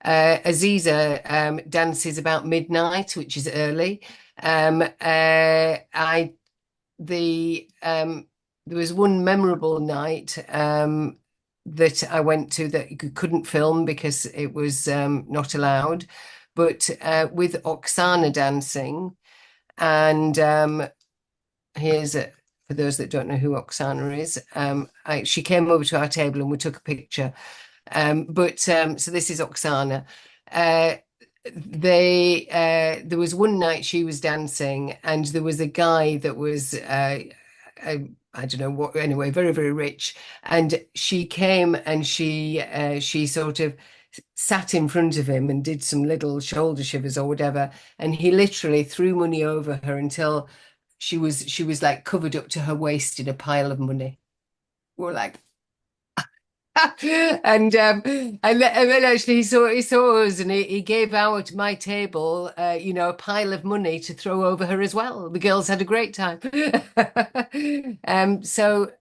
Aziza dances about midnight, which is early. I the There was one memorable night that I went to that you couldn't film because it was not allowed, but with Oksana dancing, and here's a, for those that don't know who Oksana is. She came over to our table and we took a picture. So this is Oksana. Uh, there was one night she was dancing, and there was a guy that was I don't know what, anyway, very, very rich. And she came and she sort of sat in front of him and did some little shoulder shivers or whatever. And he literally threw money over her until she was like covered up to her waist in a pile of money. We're like, and then actually he saw us, and he gave out my table a pile of money to throw over her as well. The girls had a great time. So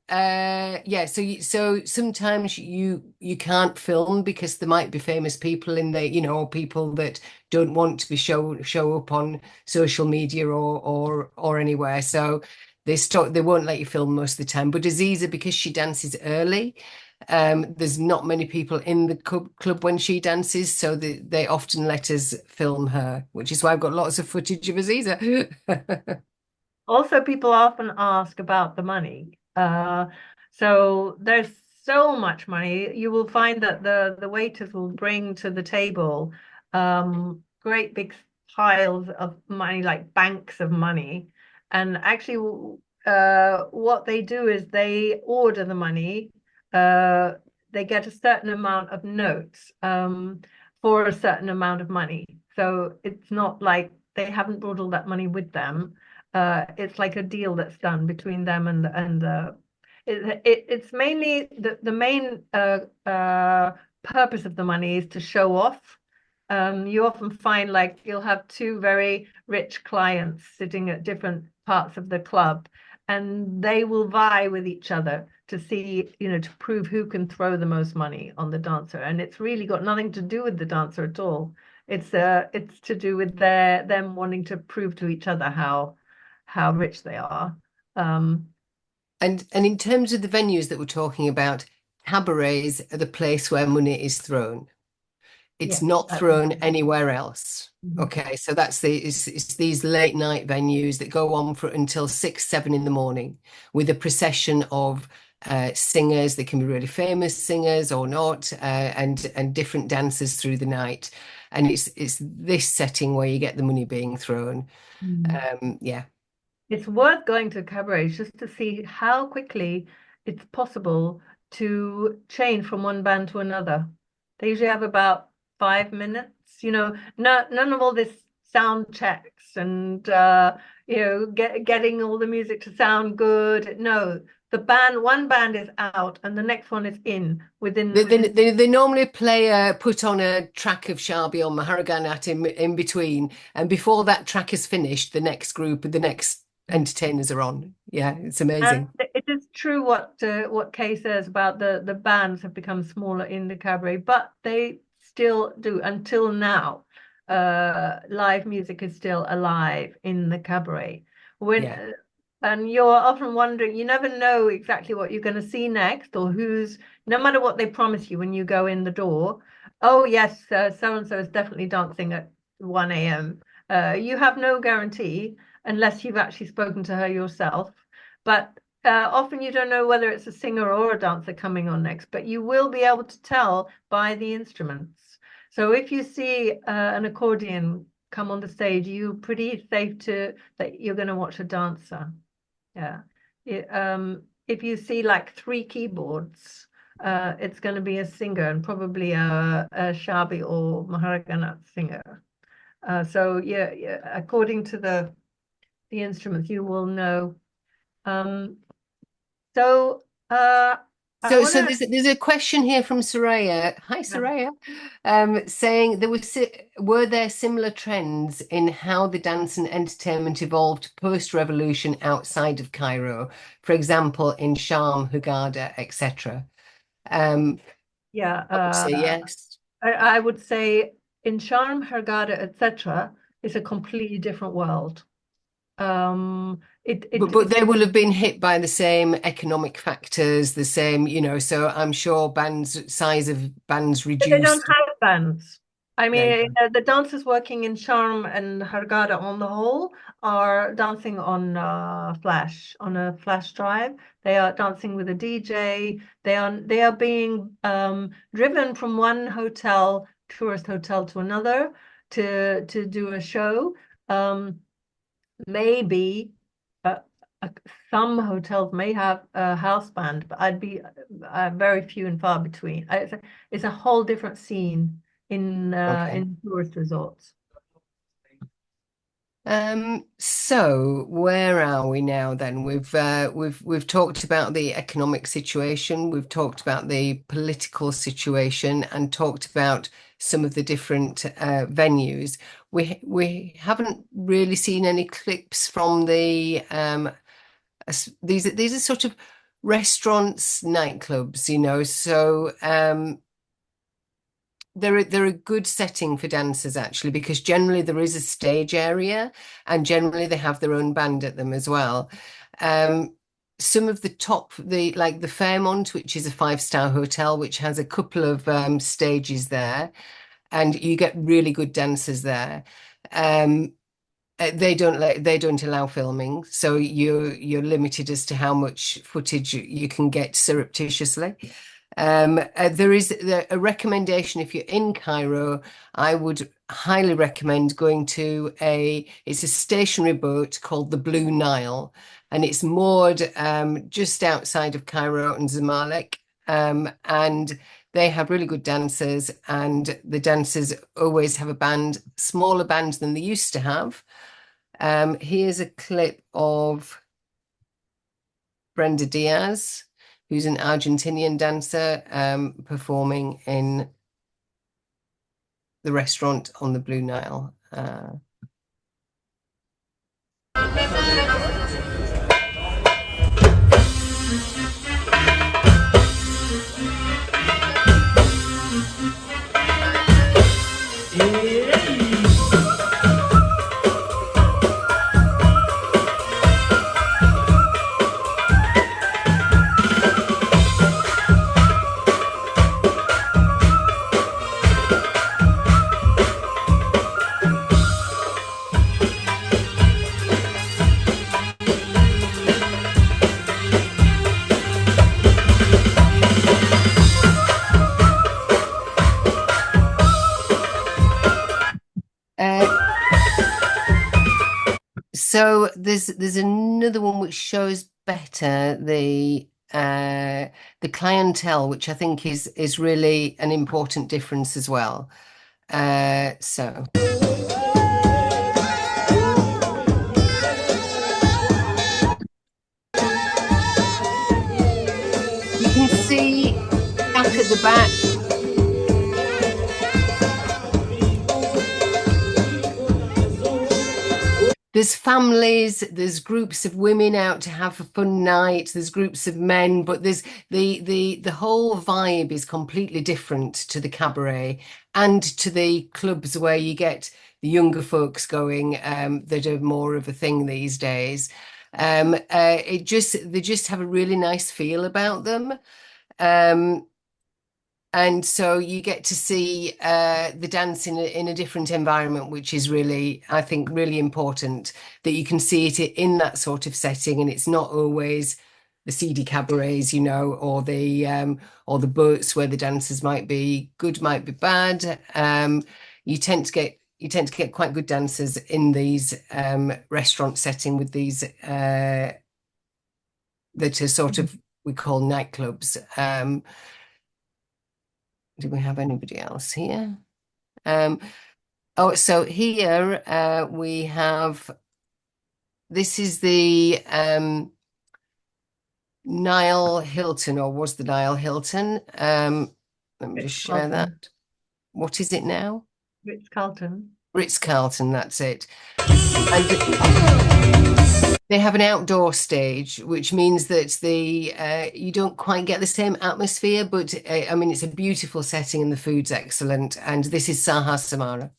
sometimes you can't film because there might be famous people in the, or people that don't want to be show up on social media or anywhere. So they won't let you film most of the time. But Aziza, because she dances early, there's not many people in the club when she dances, so they often let us film her, which is why I've got lots of footage of Aziza. Also, people often ask about the money. So there's so much money. You will find that the waiters will bring to the table great big piles of money, like banks of money. And actually, what they do is they order the money. They get a certain amount of notes for a certain amount of money. So it's not like they haven't brought all that money with them. It's like a deal that's done between them it's mainly the main purpose of the money is to show off. You often find like you'll have two very rich clients sitting at different parts of the club, and they will vie with each other to see, to prove who can throw the most money on the dancer. And it's really got nothing to do with the dancer at all. It's to do with them wanting to prove to each other how rich they are. And in terms of the venues that we're talking about, cabarets are the place where money is thrown. It's Yeah, not that's thrown anywhere else. Mhm. Okay, so it's these late night venues that go on for until 6, 7 in the morning with a procession of singers. They can be really famous singers or not, and different dancers through the night. And it's this setting where you get the money being thrown. Yeah. It's worth going to cabarets just to see how quickly it's possible to change from one band to another. They usually have about 5 minutes, none of all this sound checks and getting all the music to sound good. No, one band is out and the next one is in within They normally put on a track of Shabi or Maharaganat in between, and before that track is finished, the next entertainers are on. Yeah, it's amazing. And it is true what Kay says about the bands have become smaller in the cabaret, but they still do until now. Live music is still alive in the cabaret. Yeah. And you're often wondering, you never know exactly what you're going to see next, or no matter what they promise you when you go in the door. Oh yes, so and so is definitely dancing at 1 a.m. You have no guarantee unless you've actually spoken to her yourself. But often you don't know whether it's a singer or a dancer coming on next, but you will be able to tell by the instruments. So if you see an accordion come on the stage, you're pretty safe that you're going to watch a dancer. Yeah. If you see like 3 keyboards, it's going to be a singer and probably a Shabi or Maharaganat singer. So yeah, according to the instruments, you will know. So I So want there's a question here from Soraya. Hi, Soraya. Saying were there similar trends in how the dance and entertainment evolved post-revolution outside of Cairo? For example, in Sharm, Hurghada, etc. yeah, I would say yes. I would say in Sharm, Hurghada, etc., is a completely different world. But they will have been hit by the same economic factors, the same, so I'm sure size of bands They don't reduced. have bands. I There you mean, go. the dancers working in Sharm and Hurghada on the whole are dancing on on a flash drive. They are dancing with a DJ. They are being driven from one tourist hotel to another to do a show. Maybe uh, uh, some hotels may have a house band, but I'd be very few and far between. It's a whole different scene Okay. in tourist resorts. So where are we now then? We've talked about the economic situation, we've talked about the political situation, and talked about some of the different venues. We haven't really seen any clips from these are sort of restaurants, nightclubs, So they're a good setting for dancers actually, because generally there is a stage area and generally they have their own band at them as well. Some of the like the Fairmont, which is a five-star hotel, which has a couple of stages there, and you get really good dancers there. They don't allow filming, so you're limited as to how much footage you can get surreptitiously. There is a recommendation if you're in Cairo. I would highly recommend going to it's a stationary boat called the Blue Nile, and it's moored just outside of Cairo and Zamalek. And they have really good dancers, and the dancers always have a band, smaller band than they used to have. Here's a clip of Brenda Diaz, who's an Argentinian dancer, performing in the restaurant on the Blue Nile. So there's another one which shows better the clientele, which I think is really an important difference as well. So you can see back at the back. There's families, there's groups of women out to have a fun night, there's groups of men, but there's the whole vibe is completely different to the cabaret and to the clubs where you get the younger folks going, that are more of a thing these days. They just have a really nice feel about them. And so you get to see the dance in a different environment, which is really, I think, really important, that you can see it in that sort of setting, and it's not always the seedy cabarets, or the boats where the dancers might be good, might be bad. You tend to get quite good dancers in these restaurant setting with these that are sort of, we call nightclubs. Do we have anybody else here? So here we have, this is the Nile Hilton, or was the Nile Hilton. Let me just share that. What is it now? Ritz-Carlton. Ritz-Carlton, that's it. And they have an outdoor stage, which means that you don't quite get the same atmosphere, but I mean, it's a beautiful setting and the food's excellent. And this is Saha Samara.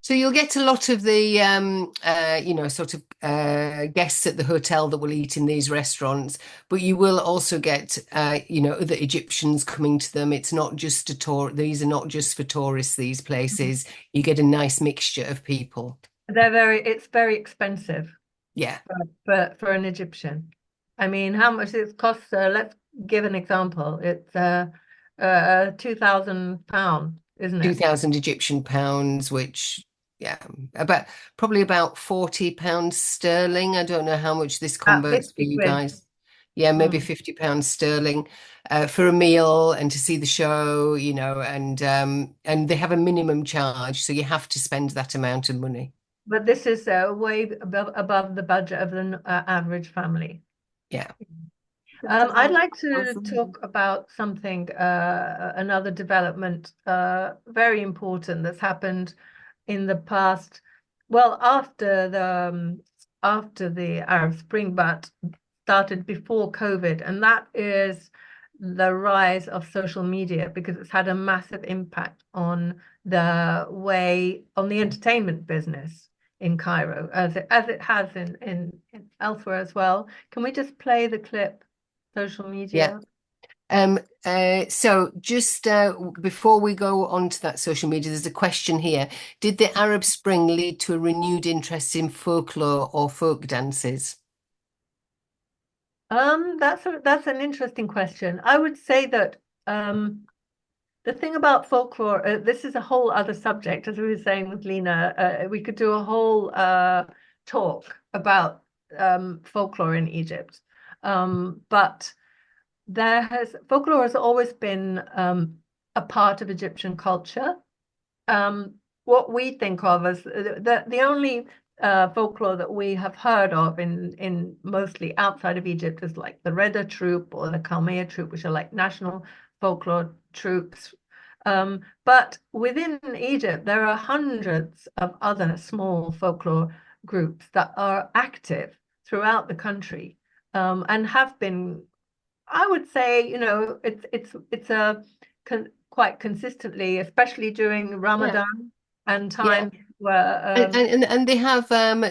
So you'll get a lot of the, guests at the hotel that will eat in these restaurants, but you will also get, other Egyptians coming to them. It's not just these are not just for tourists, these places. You get a nice mixture of people. It's very expensive. Yeah. For an Egyptian. I mean, how much it costs? Let's give an example. It's £2,000, isn't it? 2,000 Egyptian pounds, which, yeah, probably about £40 sterling. I don't know how much this converts for you guys. Yeah, maybe £50 sterling for a meal and to see the show, and they have a minimum charge, so you have to spend that amount of money. But this is way above the budget of the average family. Yeah. I'd like to talk about something, another development, very important that's happened in the past. Well, after the Arab Spring, but started before COVID, and that is the rise of social media, because it's had a massive impact on the entertainment business in Cairo, as it has in elsewhere as well. Can we just play the clip? Social media. Yeah. So just before we go on to that social media, there's a question here. Did the Arab Spring lead to a renewed interest in folklore or folk dances? That's an interesting question. I would say that the thing about folklore, this is a whole other subject, as we were saying with Lena. We could do a whole talk about folklore in Egypt. But folklore has always been a part of Egyptian culture. What we think of as the only folklore that we have heard of in mostly outside of Egypt is like the Reda troupe or the Kalmea troupe, which are like national folklore troupes. But within Egypt, there are hundreds of other small folklore groups that are active throughout the country, and have been, I would say, it's quite consistently, especially during Ramadan and time where and they have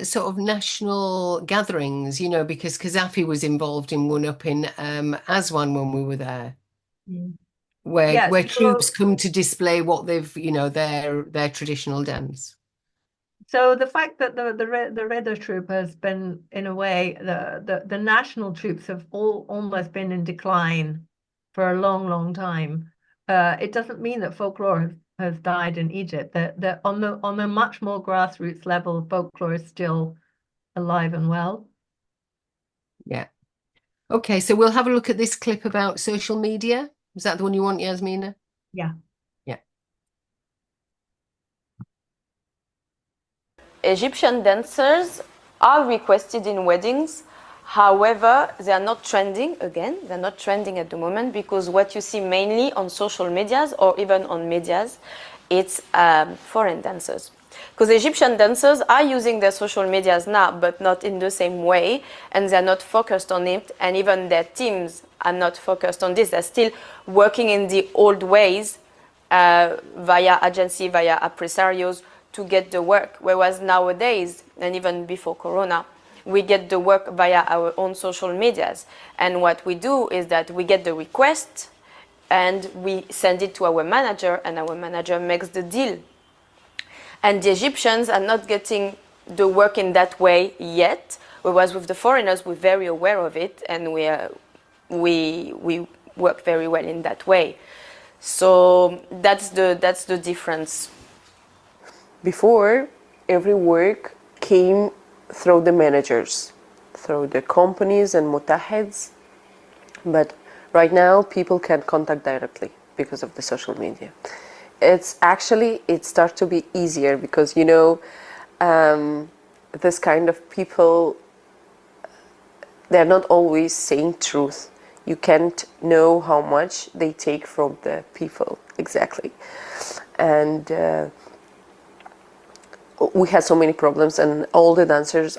sort of national gatherings, because Gaddafi was involved in one up in Aswan when we were there, where troops come to display what they've, their traditional dance. So the fact that the Reda troop has been, in a way, the national troops have almost been in decline for a long, long time. It doesn't mean that folklore has died in Egypt. That on the much more grassroots level, folklore is still alive and well. Yeah. Okay, so we'll have a look at this clip about social media. Is that the one you want, Yasmina? Yeah. Egyptian dancers are requested in weddings. However, they are not trending again. They're not trending at the moment because what you see mainly on social medias or even on medias, it's foreign dancers. Because Egyptian dancers are using their social medias now, but not in the same way, and they're not focused on it, and even their teams are not focused on this. They're still working in the old ways via agency, via impresarios to get the work, whereas nowadays, and even before Corona, we get the work via our own social medias. And what we do is that we get the request and we send it to our manager, and our manager makes the deal. And the Egyptians are not getting the work in that way yet. Whereas with the foreigners, we're very aware of it, and we work very well in that way. So that's the difference. Before, every work came through the managers, through the companies and mutahids, but right now people can contact directly because of the social media. It starts to be easier because, you know, this kind of people, they're not always saying truth. You can't know how much they take from the people, exactly. And we had so many problems, and all the dancers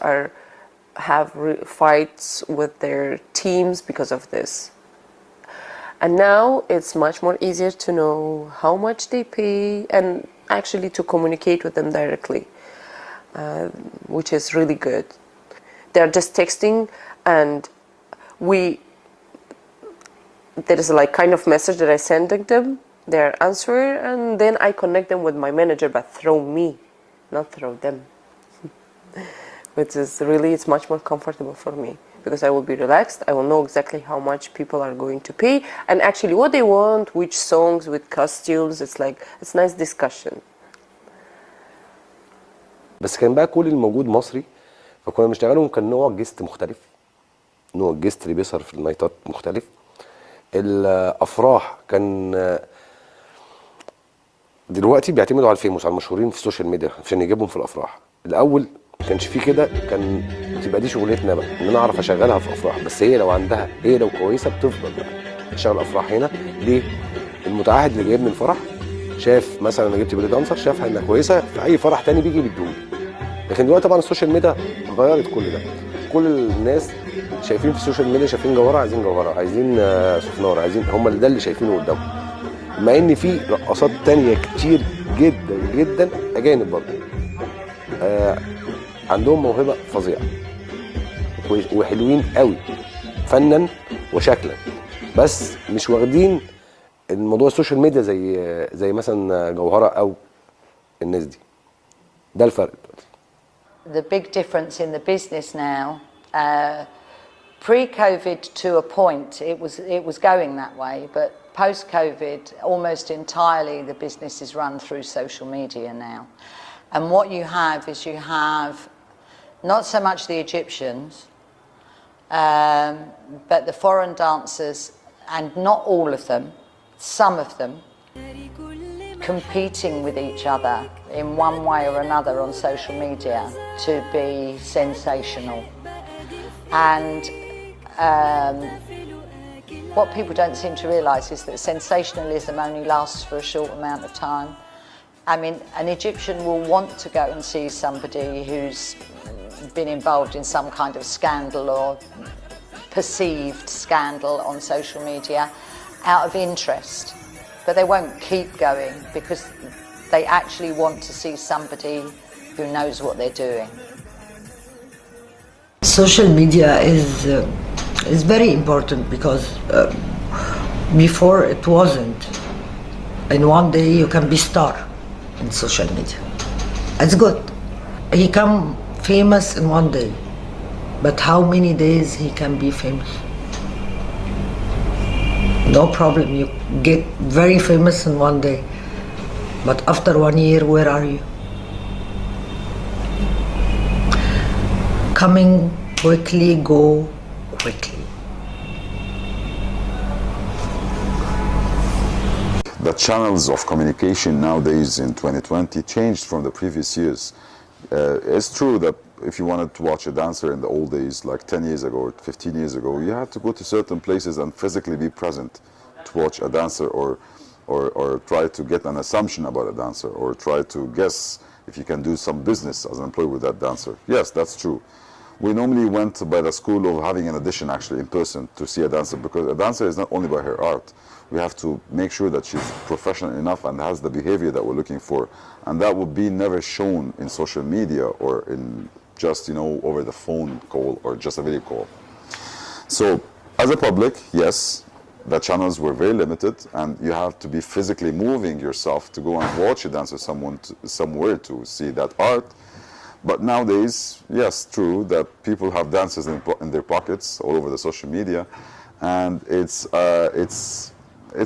have fights with their teams because of this. And now it's much more easier to know how much they pay and actually to communicate with them directly, which is really good. They're just texting, and there is like kind of message that I send them, their answer, and then I connect them with my manager, but through me, not through them. Which is really, it's much more comfortable for me because I will be relaxed. I will know exactly how much people are going to pay and actually what they want, which songs, with costumes. It's nice discussion. بس كان بقى كل الموجود مصري، فكنا بنشتغلهم كان نوع جست مختلف، نوع الجست اللي بيظهر في النايتات مختلف. الافراح كان دلوقتي بيعتمدوا على الفيموس، على المشهورين في السوشيال ميديا عشان يجيبهم في الافراح. الاول ما كانش فيه كده، كان بتبقى دي شغلتنا بقى ان انا اعرف اشغلها في افراح، بس هي لو عندها لو كويسه بتفضل بقى تشتغل افراح هنا. ليه؟ المتعهد اللي جايبني الفرح شاف مثلا انا جبت بيلي دانسر، شافها انها كويسه، في اي فرح تاني بيجي بيدوني. لكن دلوقتي طبعا السوشيال ميديا غيرت كل ده. كل الناس شايفين في السوشيال ميديا، شايفين جوهره عايزين جوهره، عايزين سفنار، عايزين، هم ده اللي شايفينه قدامهم. مع ان في رقصات تانية كتير جدا جدا اجانب برضه عندهم موهبه فظيعه وحلوين قوي فنا وشكلا، بس مش واخدين الموضوع السوشيال ميديا زي مثلا جوهره او الناس دي. ده الفرق. The big difference in the business now, pre-COVID to a point, it was going that way, but post-COVID, almost entirely the business is run through social media now. And what you have is you have not so much the Egyptians, but the foreign dancers, and not all of them, some of them, competing with each other in one way or another on social media to be sensational. And what people don't seem to realise is that sensationalism only lasts for a short amount of time. I mean, an Egyptian will want to go and see somebody who's been involved in some kind of scandal or perceived scandal on social media out of interest. But they won't keep going because they actually want to see somebody who knows what they're doing. Social media is very important because before it wasn't. In one day you can be star in social media. It's good. He can famous in one day, but how many days he can be famous? No problem, you get very famous in one day, but after 1 year, where are you? Coming quickly, go quickly. The channels of communication nowadays in 2020 changed from the previous years. It's true that if you wanted to watch a dancer in the old days, like 10 years ago or 15 years ago, you had to go to certain places and physically be present to watch a dancer, or try to get an assumption about a dancer, or try to guess if you can do some business as an employee with that dancer. Yes, that's true. We normally went by the school of having an audition actually in person to see a dancer, because a dancer is not only by her art. We have to make sure that she's professional enough and has the behavior that we're looking for. And that would be never shown in social media or in just, over the phone call or just a video call. So as a public, yes, the channels were very limited, and you have to be physically moving yourself to go and watch a dancer somewhere to see that art. But nowadays, yes, true that people have dances in their pockets all over the social media, and it's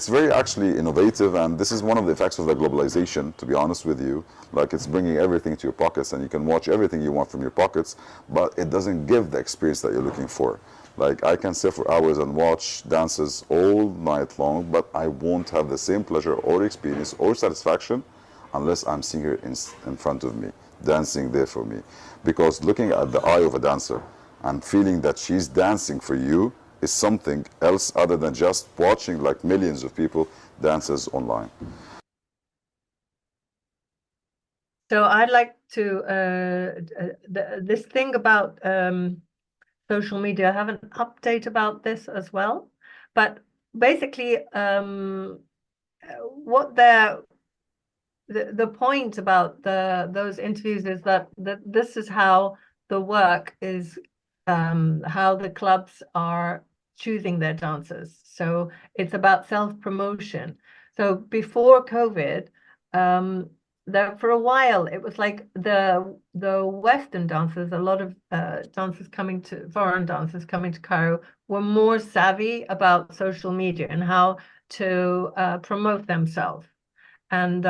very actually innovative, and this is one of the effects of the globalization, to be honest with you. Like, it's bringing everything to your pockets, and you can watch everything you want from your pockets, but it doesn't give the experience that you're looking for. Like, I can sit for hours and watch dances all night long, but I won't have the same pleasure or experience or satisfaction unless I'm seeing her in front of me, dancing there for me. Because looking at the eye of a dancer and feeling that she's dancing for you is something else other than just watching like millions of people dances online. So I'd like to, this thing about social media, I have an update about this as well. But basically, what the point about those interviews is that this is how the work is, how the clubs are choosing their dancers. So it's about self-promotion. So before COVID, there for a while it was like the Western dancers, a lot of foreign dancers coming to Cairo were more savvy about social media and how to promote themselves. And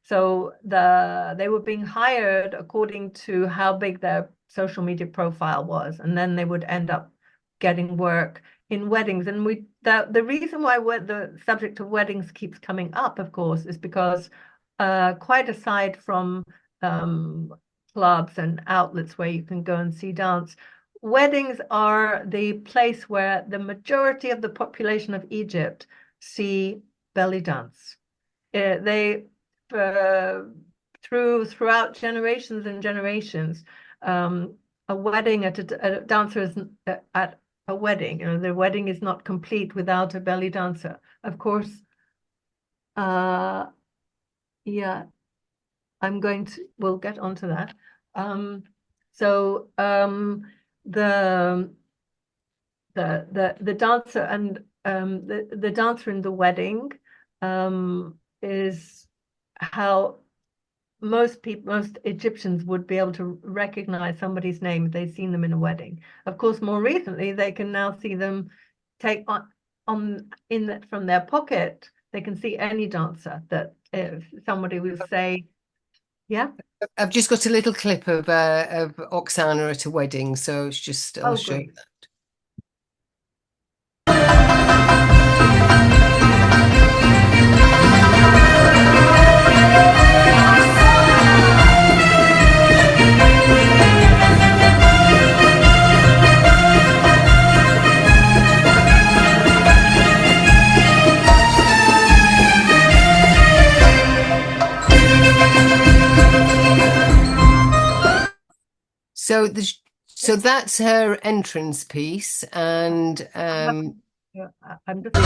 so they were being hired according to how big their social media profile was, and then they would end up getting work in weddings. And the reason why the subject of weddings keeps coming up, of course, is because quite aside from clubs and outlets where you can go and see dance, weddings are the place where the majority of the population of Egypt see belly dance. They throughout generations and generations, a wedding a dancer is at a wedding. The wedding is not complete without a belly dancer. Of course, yeah, we'll get onto that. So the dancer and the dancer in the wedding is how most Egyptians would be able to recognize somebody's name if they've seen them in a wedding. Of course, more recently, they can now see them take from their pocket. They can see any dancer that if somebody will say, yeah. I've just got a little clip of Oksana at a wedding, so it's just I'll show you that. So that's her entrance piece, and I'm just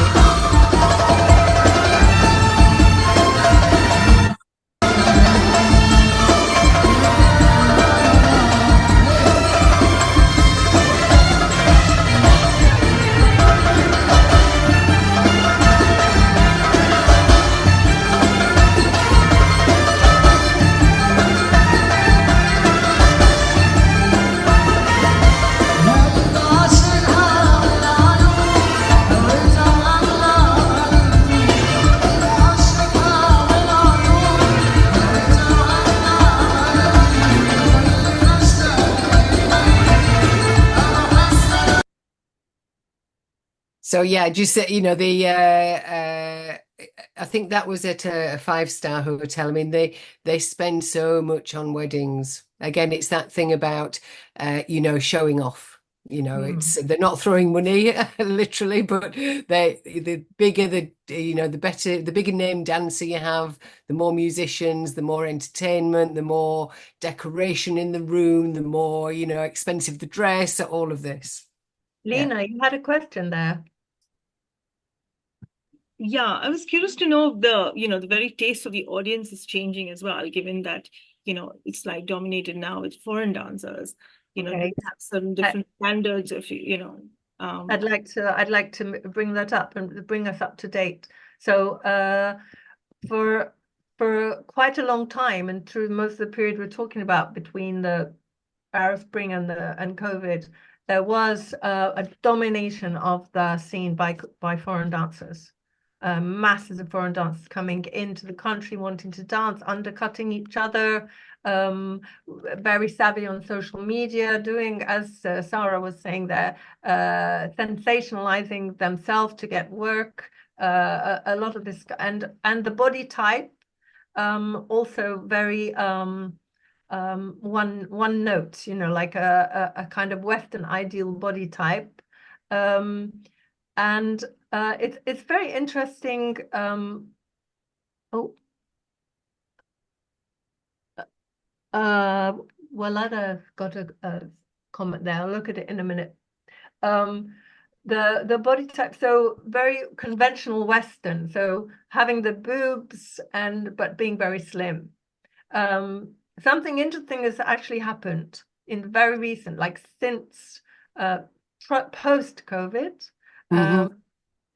So yeah, just I think that was at a 5-star hotel. I mean, they spend so much on weddings. Again, it's that thing about showing off. It's they're not throwing money literally, but the bigger the better, the bigger name dancer you have, the more musicians, the more entertainment, the more decoration in the room, the more expensive the dress, all of this. Lena, you had a question there. Yeah, I was curious to know if the very taste of the audience is changing as well, given that, it's like dominated now with foreign dancers. They have certain different standards of, I'd like to bring that up and bring us up to date. So for for quite a long time, and through most of the period we're talking about between the Arab Spring and COVID, there was a domination of the scene by foreign dancers. Masses of foreign dancers coming into the country wanting to dance, undercutting each other, very savvy on social media, doing, as Sarah was saying there, sensationalizing themselves to get work. A lot of this, and the body type, also very one note, you know, like a kind of Western ideal body type, and it's very interesting. Walada got a comment there. I'll look at it in a minute. The body type, so very conventional Western, so having the boobs but being very slim. Something interesting has actually happened in very recent, like since post-COVID,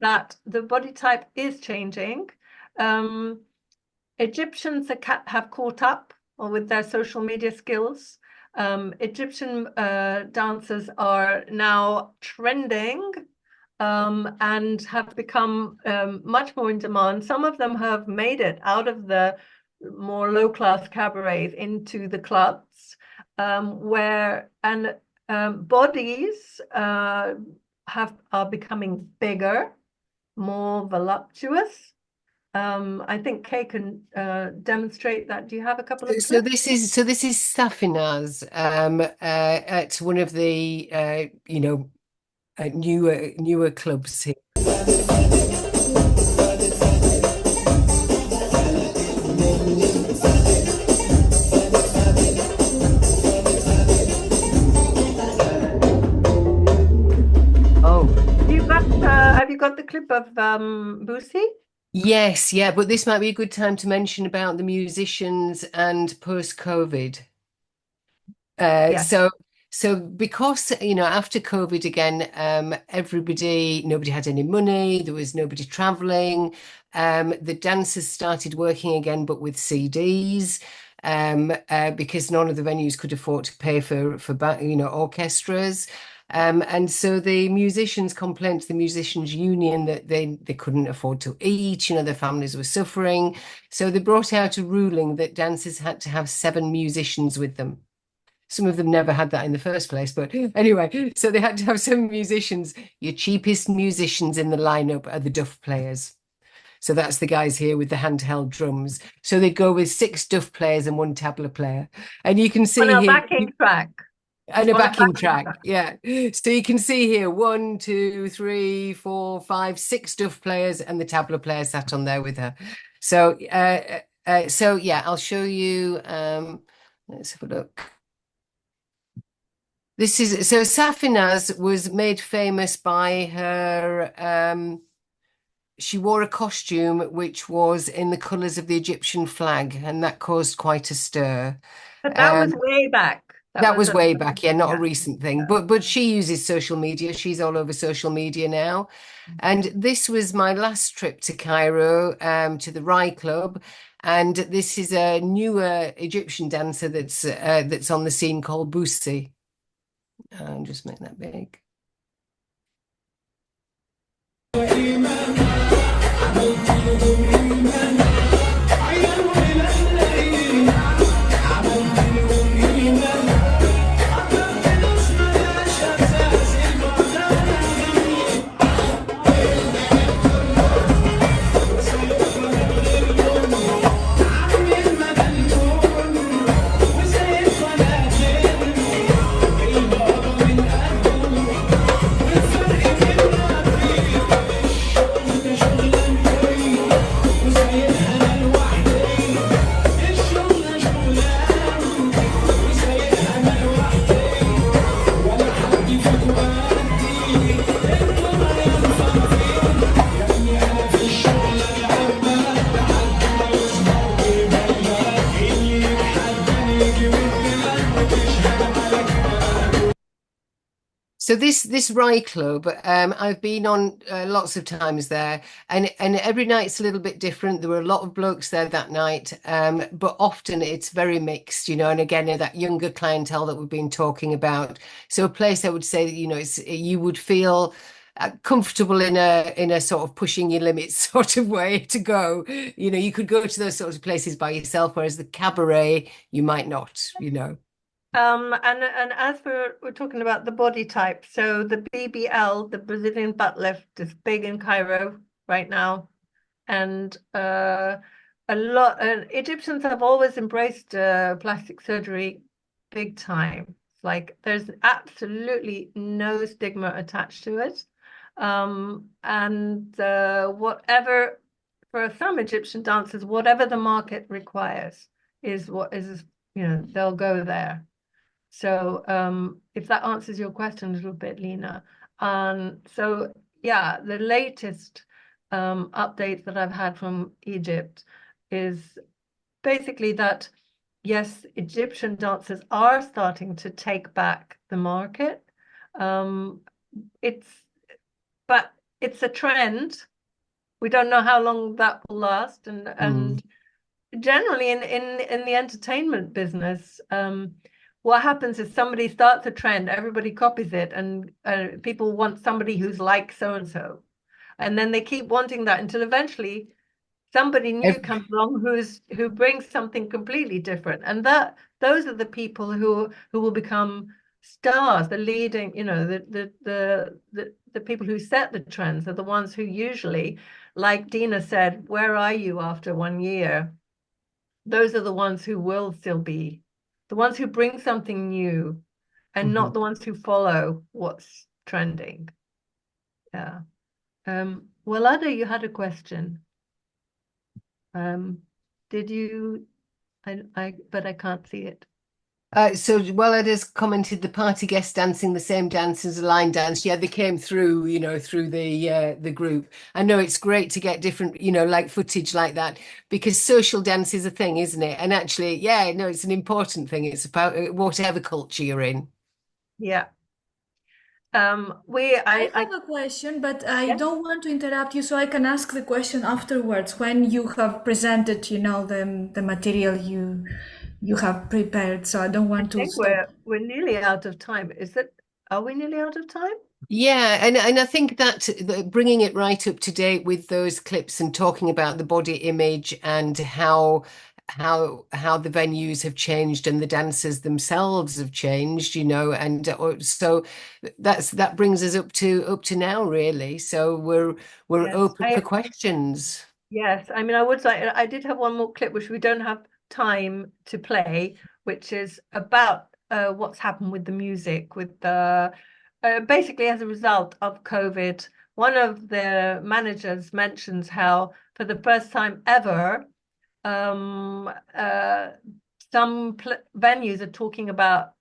that the body type is changing. Egyptians have caught up with their social media skills. Egyptian dancers are now trending and have become much more in demand. Some of them have made it out of the more low-class cabarets into the clubs, where bodies are becoming bigger, more voluptuous. I think Kay can demonstrate that. Do you have a couple of clips? So this is Safinaz at one of the newer clubs here. Have you got the clip of Boosie? Yes, yeah, but this might be a good time to mention about the musicians and post-COVID. Yes. So because, after COVID again, nobody had any money, there was nobody traveling. The dancers started working again, but with CDs, because none of the venues could afford to pay for orchestras. And so the musicians complained to the musicians union that they couldn't afford to eat, their families were suffering. So they brought out a ruling that dancers had to have 7 musicians with them. Some of them never had that in the first place, but anyway, so they had to have 7 musicians. Your cheapest musicians in the lineup are the duff players. So that's the guys here with the handheld drums. So they go with 6 duff players and 1 tabla player. And you can see on a here backing track. And a backing track, yeah. So you can see here 1, 2, 3, 4, 5, 6 duff players, and the tabla player sat on there with her. So, yeah, I'll show you. Let's have a look. So Safinaz was made famous by her. She wore a costume which was in the colours of the Egyptian flag, and that caused quite a stir. But that was way back. That was way back, yeah, not a recent thing. But she uses social media. She's all over social media now. And this was my last trip to Cairo, to the Rai Club. And this is a newer Egyptian dancer that's on the scene called Boosie. And just make that big. So this Rye Club, I've been on lots of times there, and every night's a little bit different. There were a lot of blokes there that night, but often it's very mixed, you know. And again, that younger clientele that we've been talking about. So a place I would say, you know, you would feel comfortable in a sort of pushing your limits sort of way to go. You know, you could go to those sorts of places by yourself, whereas the cabaret you might not, you know. And as we're talking about the body type, so the BBL, the Brazilian butt lift, is big in Cairo right now, and a lot. Egyptians have always embraced plastic surgery big time. Like there's absolutely no stigma attached to it, and whatever for some Egyptian dancers, whatever the market requires is what is, you know, they'll go there. So if that answers your question a little bit, Lena. So yeah, the latest updates that I've had from Egypt is basically that, yes, Egyptian dancers are starting to take back the market. But it's a trend. We don't know how long that will last. And generally in the entertainment business, what happens is somebody starts a trend, everybody copies it, and people want somebody who's like so and so, and then they keep wanting that until eventually somebody new comes along who brings something completely different, and those are the people who will become stars, the leading, you know, the people who set the trends are the ones who usually, like Dina said, where are you after 1 year? Those are the ones who will still be the ones who bring something new, and not the ones who follow what's trending. Yeah. Well, Ada, you had a question. Did you? But I can't see it. So Wellard has commented the party guests dancing the same dance as a line dance. Yeah, they came through, you know, through the group. I know it's great to get different, you know, like footage like that, because social dance is a thing, isn't it? And actually, yeah, no, it's an important thing. It's about whatever culture you're in. Yeah. I have a question, but I don't want to interrupt you, so I can ask the question afterwards when you have presented, you know, the material you have prepared. So I don't want to stop. We're nearly out of time. Are we nearly out of time? Yeah, and I think that bringing it right up to date with those clips and talking about the body image and how the venues have changed and the dancers themselves have changed, you know, and so that brings us up to now, really. So we're open for questions. Yes, I mean, I would say I did have one more clip which we don't have time to play, which is about what's happened with the music, with the basically as a result of COVID. One of the managers mentions how for the first time ever, some venues are talking about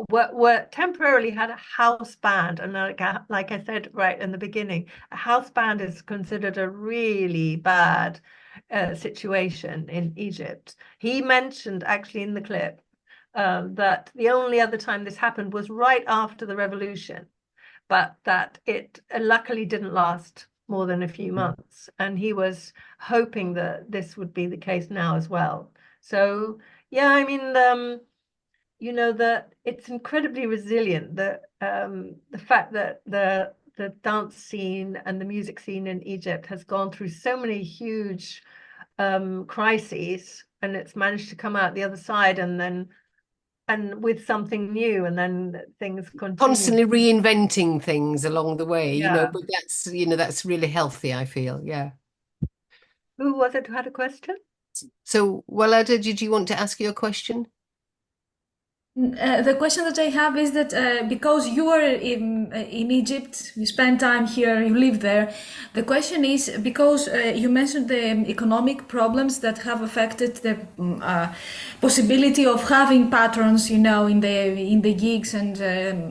were temporarily had a house band, and like I said right in the beginning, a house band is considered a really bad situation in Egypt. He mentioned actually in the clip that the only other time this happened was right after the revolution, but that it luckily didn't last more than a few months, and he was hoping that this would be the case now as well. So yeah, I mean, you know, that it's incredibly resilient. The fact that the dance scene and the music scene in Egypt has gone through so many huge crises, and it's managed to come out the other side, and with something new, and then things continue. Constantly reinventing things along the way, you know, but that's really healthy, I feel. Yeah. Who was it who had a question? So, Walada, did you want to ask your question? The question that I have is that because you are in Egypt, you spend time here, you live there. The question is because you mentioned the economic problems that have affected the possibility of having patrons, you know, in the gigs and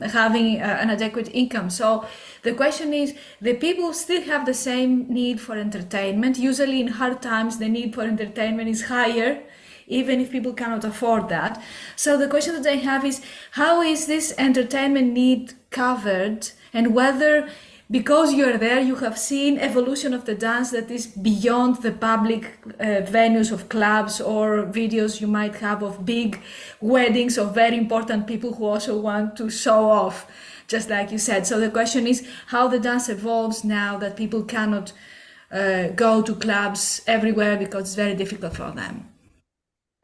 having an adequate income. So the question is, the people still have the same need for entertainment. Usually in hard times, the need for entertainment is higher, even if people cannot afford that. So the question that I have is, how is this entertainment need covered, and whether because you're there you have seen evolution of the dance that is beyond the public venues of clubs or videos you might have of big weddings of very important people who also want to show off, just like you said. So the question is how the dance evolves now that people cannot go to clubs everywhere because it's very difficult for them.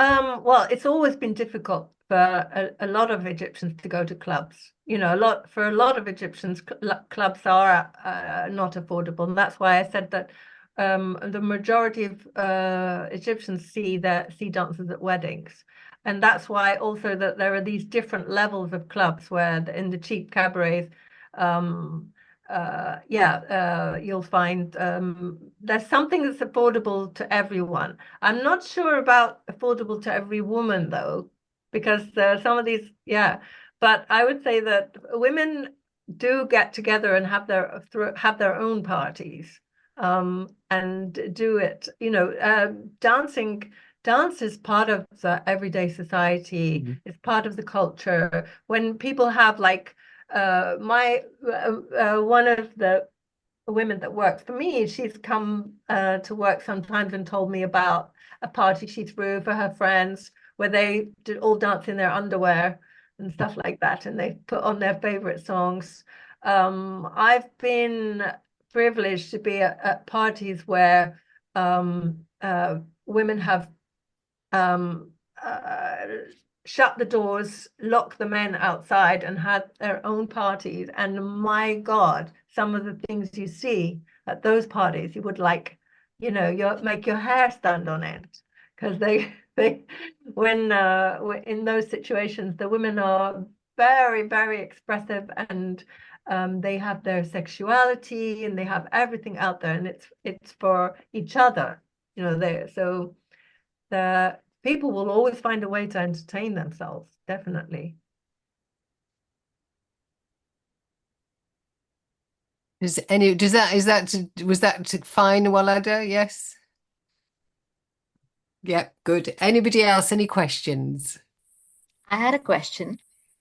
Well, it's always been difficult for a lot of Egyptians to go to clubs. You know, for a lot of Egyptians, clubs are not affordable, and that's why I said that the majority of Egyptians see dancers at weddings, and that's why also that there are these different levels of clubs where in the cheap cabarets. You'll find there's something that's affordable to everyone. I'm not sure about affordable to every woman though, because some of these, but I would say that women do get together and have their own parties, and do it. You know, dance is part of the everyday society. It's part of the culture. When people have like one of the women that works for me, she's come to work sometimes and told me about a party she threw for her friends where they did all dance in their underwear and stuff like that, and they put on their favorite songs. I've been privileged to be at parties where women have shut the doors, locked the men outside, and had their own parties. And my God, some of the things you see at those parties, you would like, you know, make your hair stand on end, because when in those situations, the women are very, very expressive, and they have their sexuality and they have everything out there, and it's for each other, you know. The people will always find a way to entertain themselves, definitely. Was that fine, Walada? Yes. Yeah, good. Anybody else? Any questions? I had a question.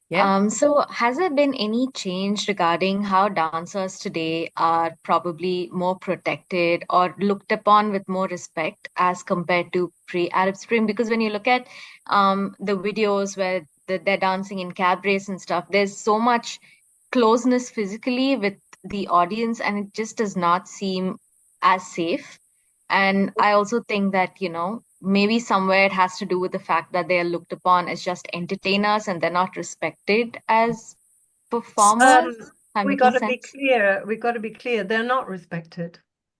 Yeah. So has there been any change regarding how dancers today are probably more protected or looked upon with more respect as compared to pre-Arab Spring? Because when you look at the videos where they're dancing in cabarets and stuff, there's so much closeness physically with the audience, and it just does not seem as safe. And I also think that, maybe somewhere it has to do with the fact that they are looked upon as just entertainers and they're not respected as performers. I'm We making got to be sense. clear. We got to be clear. They're not respected,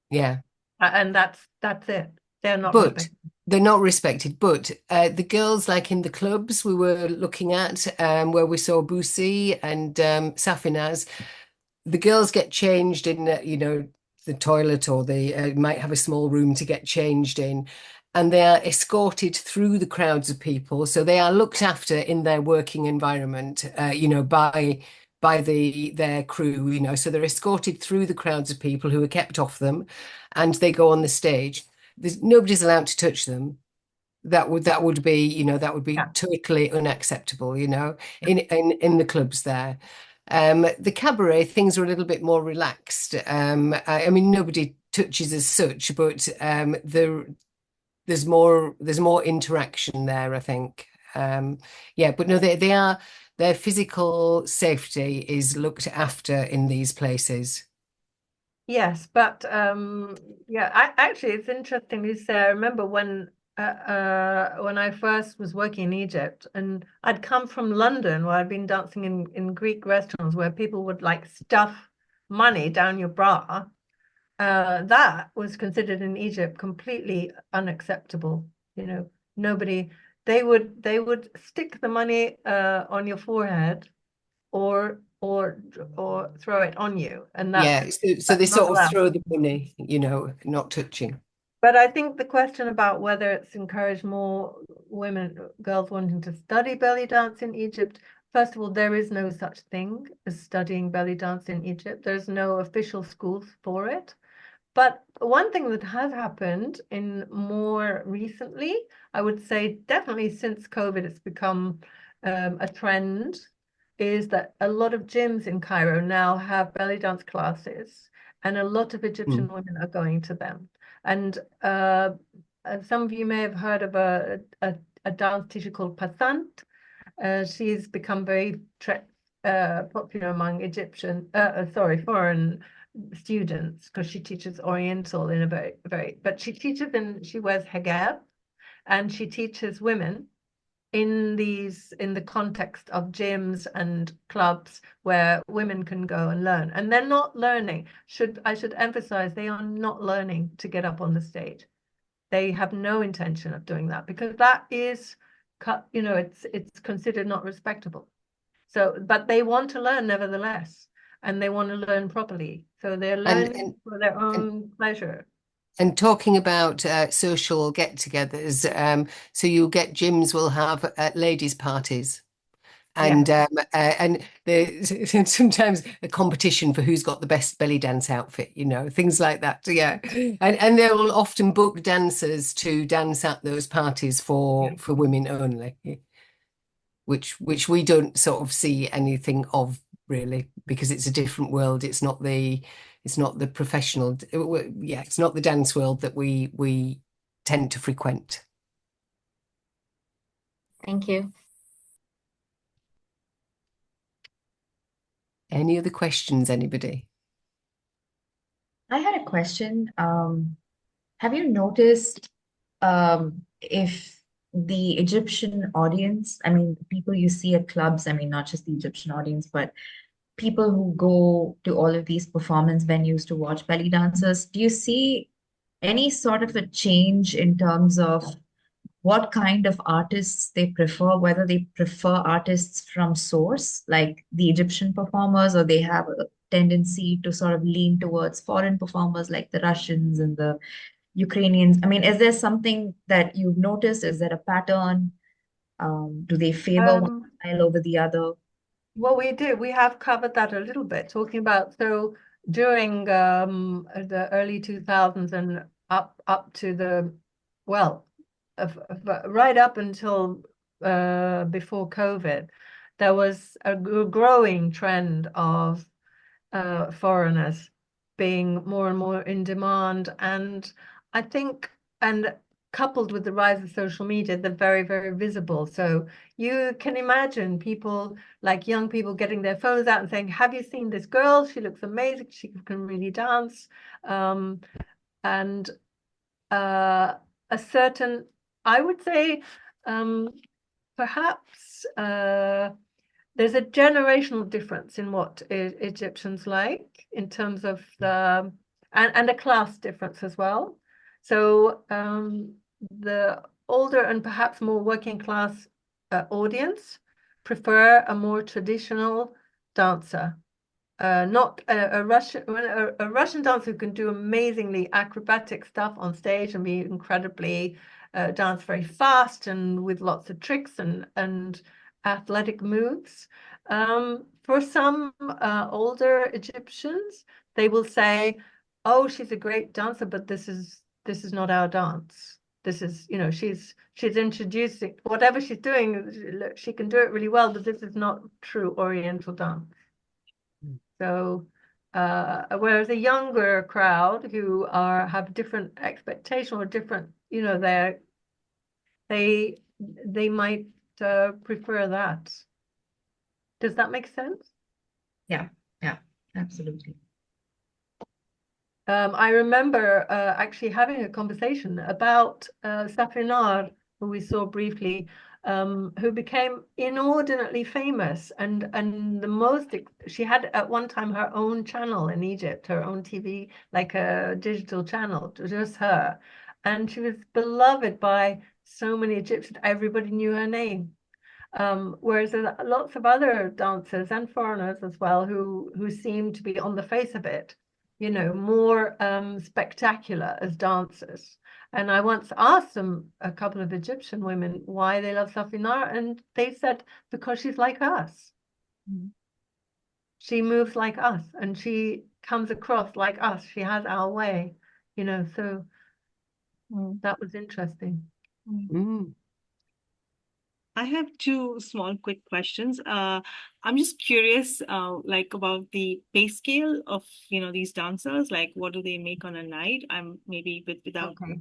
Yeah. and that's it. They're not But respected. they're not respected. But the girls, like in the clubs we were looking at, where we saw Boussy and Safinaz, the girls get changed in, the toilet, or they might have a small room to get changed in, and they are escorted through the crowds of people. So they are looked after in their working environment, by their crew, So they're escorted through the crowds of people who are kept off them, and they go on the stage. Nobody's allowed to touch them. That would be, totally unacceptable, in the clubs there. The cabaret things are a little bit more relaxed. I mean, nobody touches as such, but there's more interaction there, I think. But no, their physical safety is looked after in these places. Yes, but actually, it's interesting you say. I remember when I first was working in Egypt, and I'd come from London, where I'd been dancing in Greek restaurants where people would like stuff money down your bra. That was considered in Egypt completely unacceptable. You know, nobody. They would stick the money on your forehead, or throw it on you, and Yeah, so they that's not sort of allowed. throw the money, not touching. But I think the question about whether it's encouraged more girls wanting to study belly dance in Egypt, first of all, there is no such thing as studying belly dance in Egypt. There's no official schools for it. But one thing that has happened in more recently, I would say definitely since COVID, it's become a trend. is that a lot of gyms in Cairo now have belly dance classes, and a lot of Egyptian women are going to them. And some of you may have heard of a dance teacher called Passant. She's become very popular among foreign students, because she teaches Oriental in a but she teaches she wears hijab, and she teaches women in the context of gyms and clubs where women can go and learn. And they're not learning. I should emphasize, they are not learning to get up on the stage. They have no intention of doing that, because that is, it's considered not respectable. So, but they want to learn nevertheless, and they want to learn properly. So they're learning for their own pleasure. And talking about social get-togethers, so you'll get gyms will have ladies' parties, and there's sometimes a competition for who's got the best belly dance outfit, things like that. Yeah, and they will often book dancers to dance at those parties for women only, which we don't sort of see anything of really, because it's a different world. It's not the professional, it's not the dance world that we tend to frequent. Thank you. Any other questions, anybody? I had a question. Have you noticed if the Egyptian audience, I mean, people you see at clubs, I mean, not just the Egyptian audience, but people who go to all of these performance venues to watch belly dancers, do you see any sort of a change in terms of what kind of artists they prefer, whether they prefer artists from source, like the Egyptian performers, or they have a tendency to sort of lean towards foreign performers like the Russians and the Ukrainians? I mean, is there something that you've noticed? Is there a pattern? Do they favor one style over the other? Well, we have covered that a little bit, talking about, so during the early 2000s and up to right up until before COVID, there was a growing trend of foreigners being more and more in demand. And I think, and coupled with the rise of social media, they're very, very visible. So you can imagine people, like young people, getting their phones out and saying, have you seen this girl? She looks amazing. She can really dance. And a certain, I would say, perhaps there's a generational difference in what Egyptians like, in terms of and a class difference as well. So the older and perhaps more working class audience prefer a more traditional dancer. Not a Russian dancer who can do amazingly acrobatic stuff on stage and be incredibly dance very fast and with lots of tricks and athletic moves. For some older Egyptians, they will say, "Oh, she's a great dancer, but this is not our dance. This is, she's introducing whatever she's doing. She can do it really well, but this is not true Oriental dance." So, whereas a younger crowd who have different expectation or different, they might prefer that. Does that make sense? Yeah, absolutely. I remember actually having a conversation about Safinar, who we saw briefly, who became inordinately famous, and she had at one time her own channel in Egypt, her own TV, like a digital channel, just her, and she was beloved by so many Egyptians. Everybody knew her name. Whereas there's lots of other dancers and foreigners as well who seem to be on the face of it, more spectacular as dancers. And I once asked a couple of Egyptian women why they love Safinar, and they said, because she's like us. Mm-hmm. She moves like us, and she comes across like us. She has our way, so that was interesting. Mm. I have two small quick questions. I'm just curious, like about the pay scale of, these dancers. Like, what do they make on a night? I'm maybe without. Okay,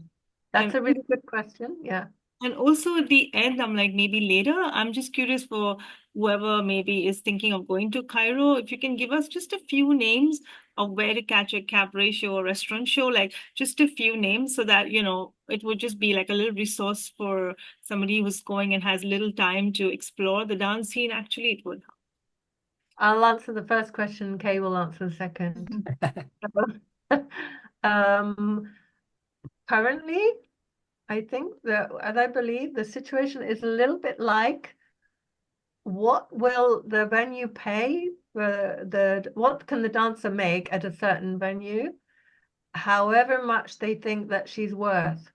that's And a really good question. Yeah. and also at the end, I'm like, maybe later, I'm just curious for whoever maybe is thinking of going to Cairo, if you can give us just a few names of where to catch a cabaret show or restaurant show, like just a few names so that, it would just be like a little resource for somebody who's going and has little time to explore the dance scene. Actually, it would I'll answer the first question, Kay will answer the second. Um, Currently, I think that, and I believe the situation is a little bit like, what will the venue pay? What can the dancer make at a certain venue? However much they think that she's worth,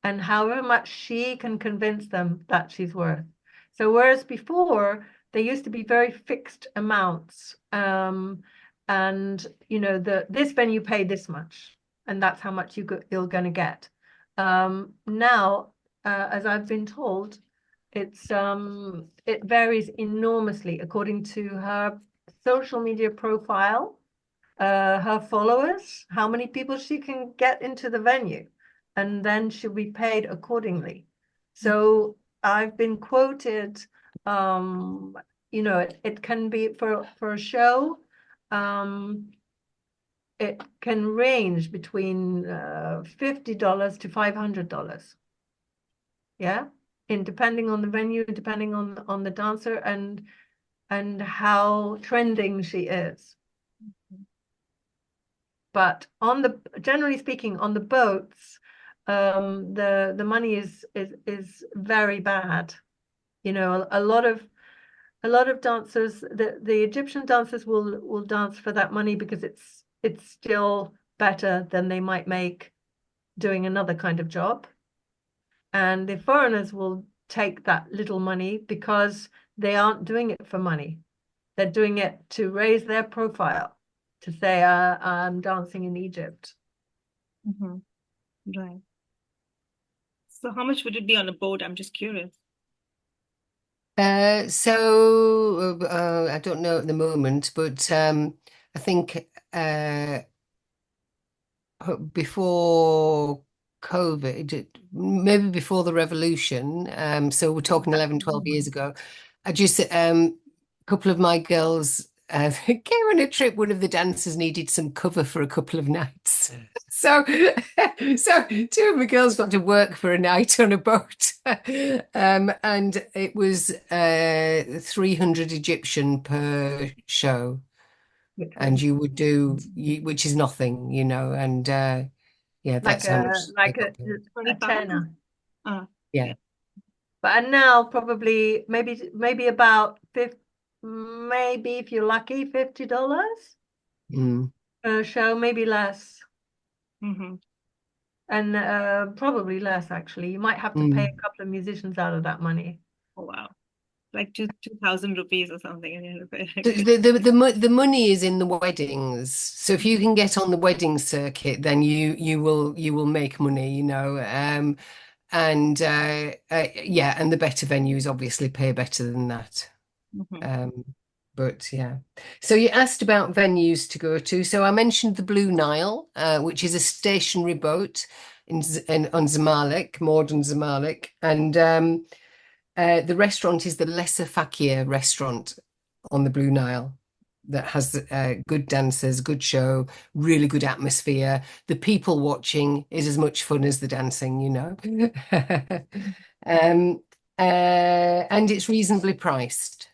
and however much she can convince them that she's worth. So whereas before there used to be very fixed amounts, and this venue paid this much, and that's how much you're going to get. Now, as I've been told, it varies enormously according to her social media profile, her followers, how many people she can get into the venue, and then she'll be paid accordingly. So I've been quoted, it can be for a show, it can range between $50 to $500. Yeah, and depending on the venue, depending on the dancer and how trending she is. But generally speaking, on the boats, the money is very bad. A lot of dancers, the Egyptian dancers will dance for that money because it's still better than they might make doing another kind of job. And the foreigners will take that little money because they aren't doing it for money. They're doing it to raise their profile, to say, I'm dancing in Egypt. Right. So how much would it be on a boat? I'm just curious. I don't know at the moment, but I think before COVID, maybe before the revolution, so we're talking 11, 12 years ago, a couple of my girls came on a trip. One of the dancers needed some cover for a couple of nights. So two of my girls got to work for a night on a boat. And it was 300 Egyptian per show. And you would which is nothing, and yeah, that's how much like a tenner. Yeah. But now probably maybe about maybe if you're lucky, $50 per show, maybe less. And probably less actually. You might have to pay a couple of musicians out of that money. Oh wow. Like 2,000 rupees or something. The money is in the weddings. So if you can get on the wedding circuit, then you will make money, and yeah, and the better venues obviously pay better than that. But yeah, so you asked about venues to go to. So I mentioned the Blue Nile, which is a stationary boat on Zamalek, modern Zamalek, and the restaurant is the Lesser Fakir restaurant on the Blue Nile that has good dancers, good show, really good atmosphere. The people watching is as much fun as the dancing, and it's reasonably priced.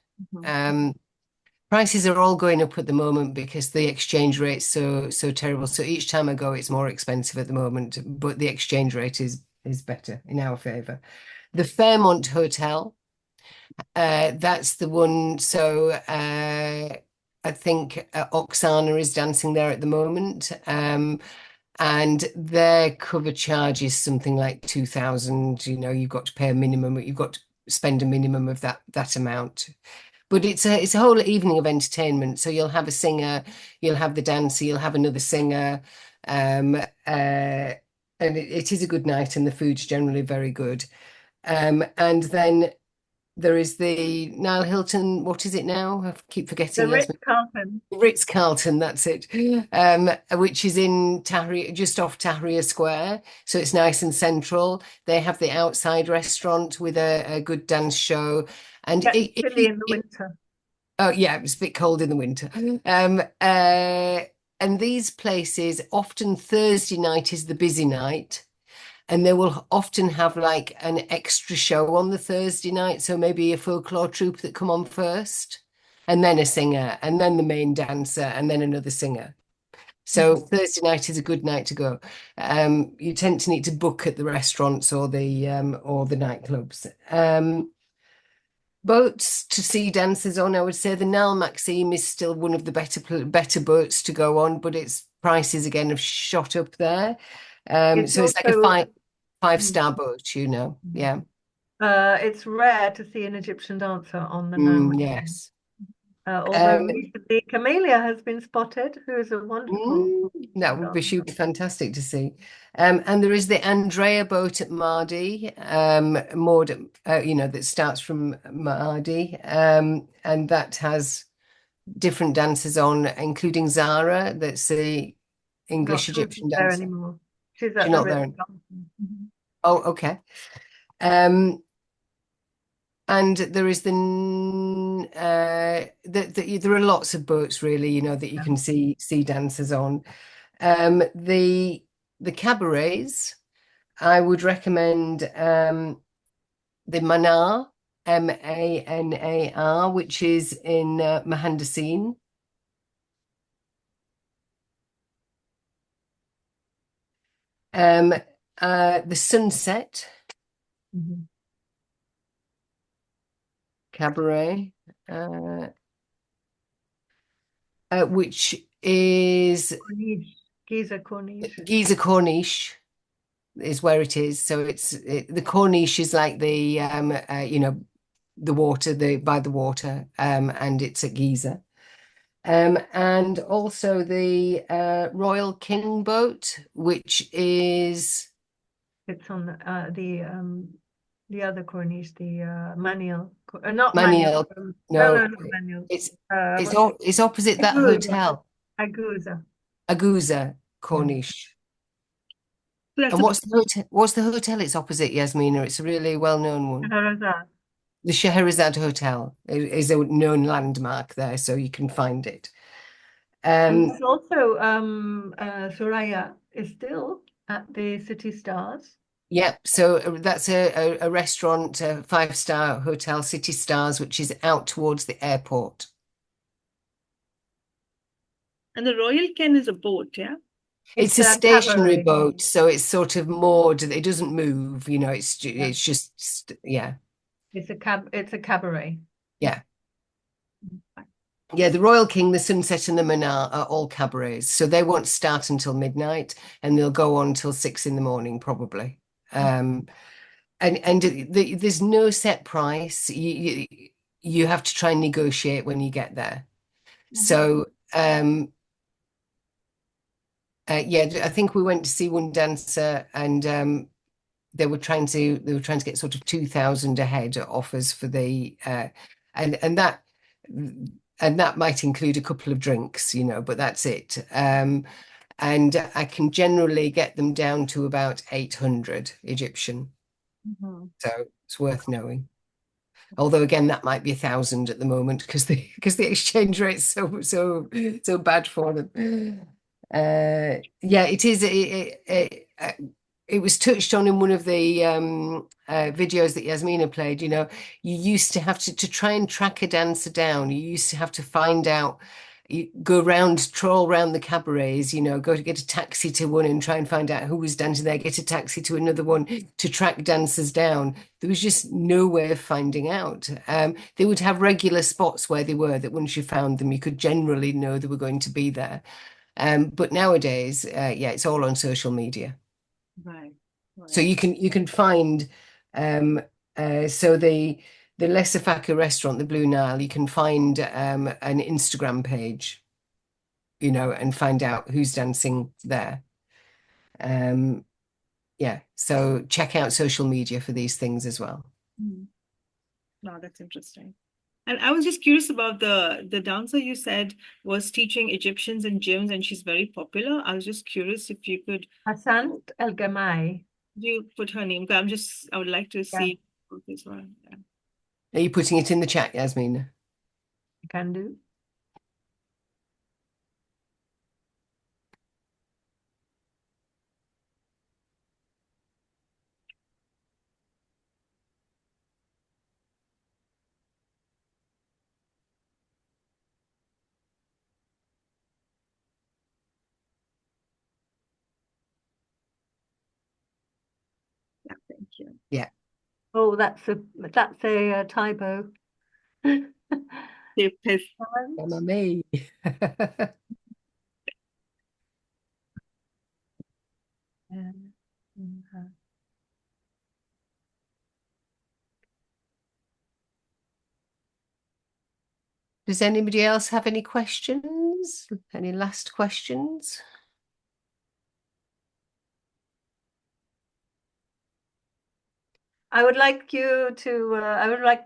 Prices are all going up at the moment because the exchange rate's so terrible. So each time I go, it's more expensive at the moment, but the exchange rate is better in our favor. The Fairmont Hotel, that's the one. So I think Oksana is dancing there at the moment, and their cover charge is something like 2,000. You've got to pay a minimum. You've got to spend a minimum of that amount. But it's a whole evening of entertainment. So you'll have a singer, you'll have the dancer, you'll have another singer, and it is a good night, and the food's generally very good. And then There is the Nile Hilton. What is it now? I keep forgetting. The Yasmin. Ritz-Carlton. Ritz-Carlton, that's it. Which is in Tahrir, just off Tahrir Square. So it's nice and central. They have the outside restaurant with a good dance show. And Gets chilly in the winter. oh yeah, it's a bit cold in the winter. And these places, often Thursday night is the busy night. And they will often have like an extra show on the Thursday night. So maybe a folklore troupe that come on first, and then a singer, and then the main dancer, and then another singer. So Thursday night is a good night to go. You tend to need to book at the restaurants or the nightclubs. Boats to see dancers on, I would say the Nile Maxime is still one of the better boats to go on, but its prices again have shot up there. So it's like a five-star boat, you know. Yeah. It's rare to see an Egyptian dancer on the Nile Maxime. Yes. Although recently Camellia has been spotted, who is a wonderful. That would be fantastic to see. And there is the Andrea boat at Mardi, moored, that starts from Mardi, and that has different dancers on, including Zara, that's the English Egyptian there dancer. anymore. She's at She's the not there. Ritz-Carlton. Oh, okay. And there is there are lots of boats really, that you can see dancers on. The cabarets, I would recommend the Manar, Manar, which is in Mohandassine. The Sunset Cabaret, which is Giza Corniche. Giza Corniche is where it is. So the Corniche is like the the water, by the water, and it's at Giza. And also the Royal King boat, which is it's on the other Corniche, the Maniel, not Maniel. Maniel. No, not Maniel. It's opposite that hotel. Aguza Corniche. And what's the hotel it's opposite, Yasmina? It's a really well-known one. The Scheherazade Hotel is a known landmark there, so you can find it. And there's also Soraya is still at the City Stars. Yeah, so that's a restaurant, a five-star hotel, City Stars, which is out towards the airport. And the Royal Ken is a boat, yeah? It's a stationary boat, so it's sort of moored. It doesn't move, it's just yeah. It's a cabaret. Yeah. Yeah, the Royal King, the Sunset, and the Manar are all cabarets. So they won't start until midnight and they'll go on till 6 a.m, probably. And there's no set price. You have to try and negotiate when you get there. So yeah, I think we went to see one dancer, and they were trying to get sort of 2,000 a head offers for the and that might include a couple of drinks, but that's it. And I can generally get them down to about 800 Egyptian. So it's worth knowing. Although again, that might be 1,000 at the moment because the exchange rate's so bad for them. Yeah, it is. It was touched on in one of the videos that Yasmina played. You used to have to try and track a dancer down. You used to have to find out, trawl around the cabarets, go to get a taxi to one and try and find out who was dancing there, get a taxi to another one to track dancers down. There was just no way of finding out. They would have regular spots where they were, that once you found them, you could generally know they were going to be there. But nowadays, yeah, it's all on social media. Right. So you can find so the Lesser Faka restaurant, the Blue Nile, you can find an Instagram page, and find out who's dancing there. Yeah, so check out social media for these things as well. No, that's interesting. And I was just curious about the dancer you said was teaching Egyptians in gyms, and she's very popular. I was just curious if you could Hassan El Gamai. you put her name. I would like to Yeah, see this one. Yeah. Are you putting it in the chat, Yasmina? I can do. Yeah, thank you. Yeah. Oh, that's a typo. Mamma mia. Does anybody else have any questions? Any last questions? I would like to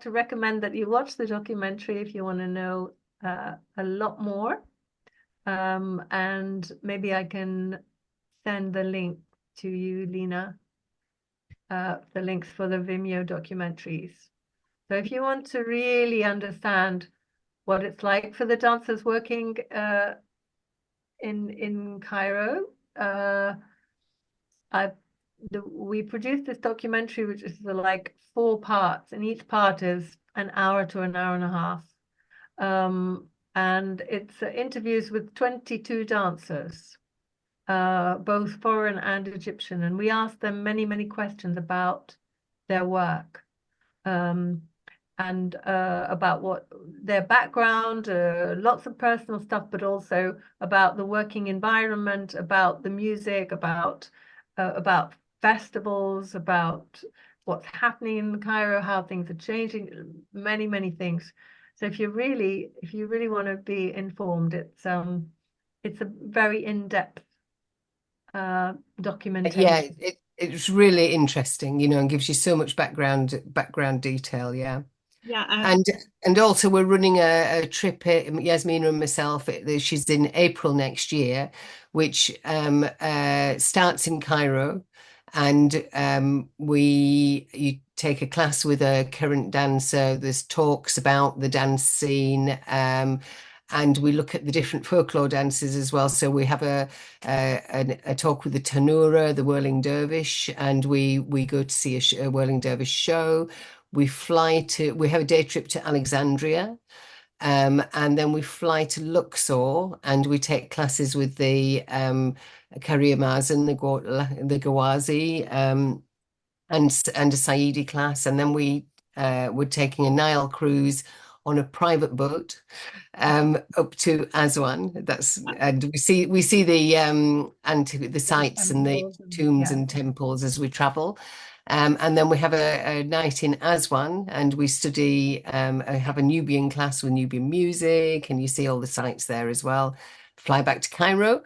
recommend that you watch the documentary if you want to know a lot more. And maybe I can send the link to you, Lena, the links for the Vimeo documentaries. So if you want to really understand what it's like for the dancers working in Cairo, we produced this documentary, which is like 4 parts, and each part is an hour to an hour and a half. And it's interviews with 22 dancers, both foreign and Egyptian. And we asked them many, many questions about their work, and about what their background, lots of personal stuff, but also about the working environment, about the music, about festivals, about what's happening in Cairo, how things are changing, many, many things. So if you really want to be informed, it's a very in-depth documentation. Yeah, it's really interesting, and gives you so much background detail. Yeah. Yeah, and also we're running a trip, Yasmina and myself. She's in April next year, which starts in Cairo, and you take a class with a current dancer. There's talks about the dance scene. And we look at the different folklore dances as well. So we have a talk with the Tanura, the whirling dervish, and we go to see a whirling dervish show. We have a day trip to Alexandria, and then we fly to Luxor, and we take classes with the Kariyamaz and the Gawazi, and a Saidi class, and then we're taking a Nile cruise on a private boat up to Aswan. And we see the sites and the tombs and temples as we travel. And then we have a night in Aswan, and we have a Nubian class with Nubian music, and you see all the sites there as well. Fly back to Cairo,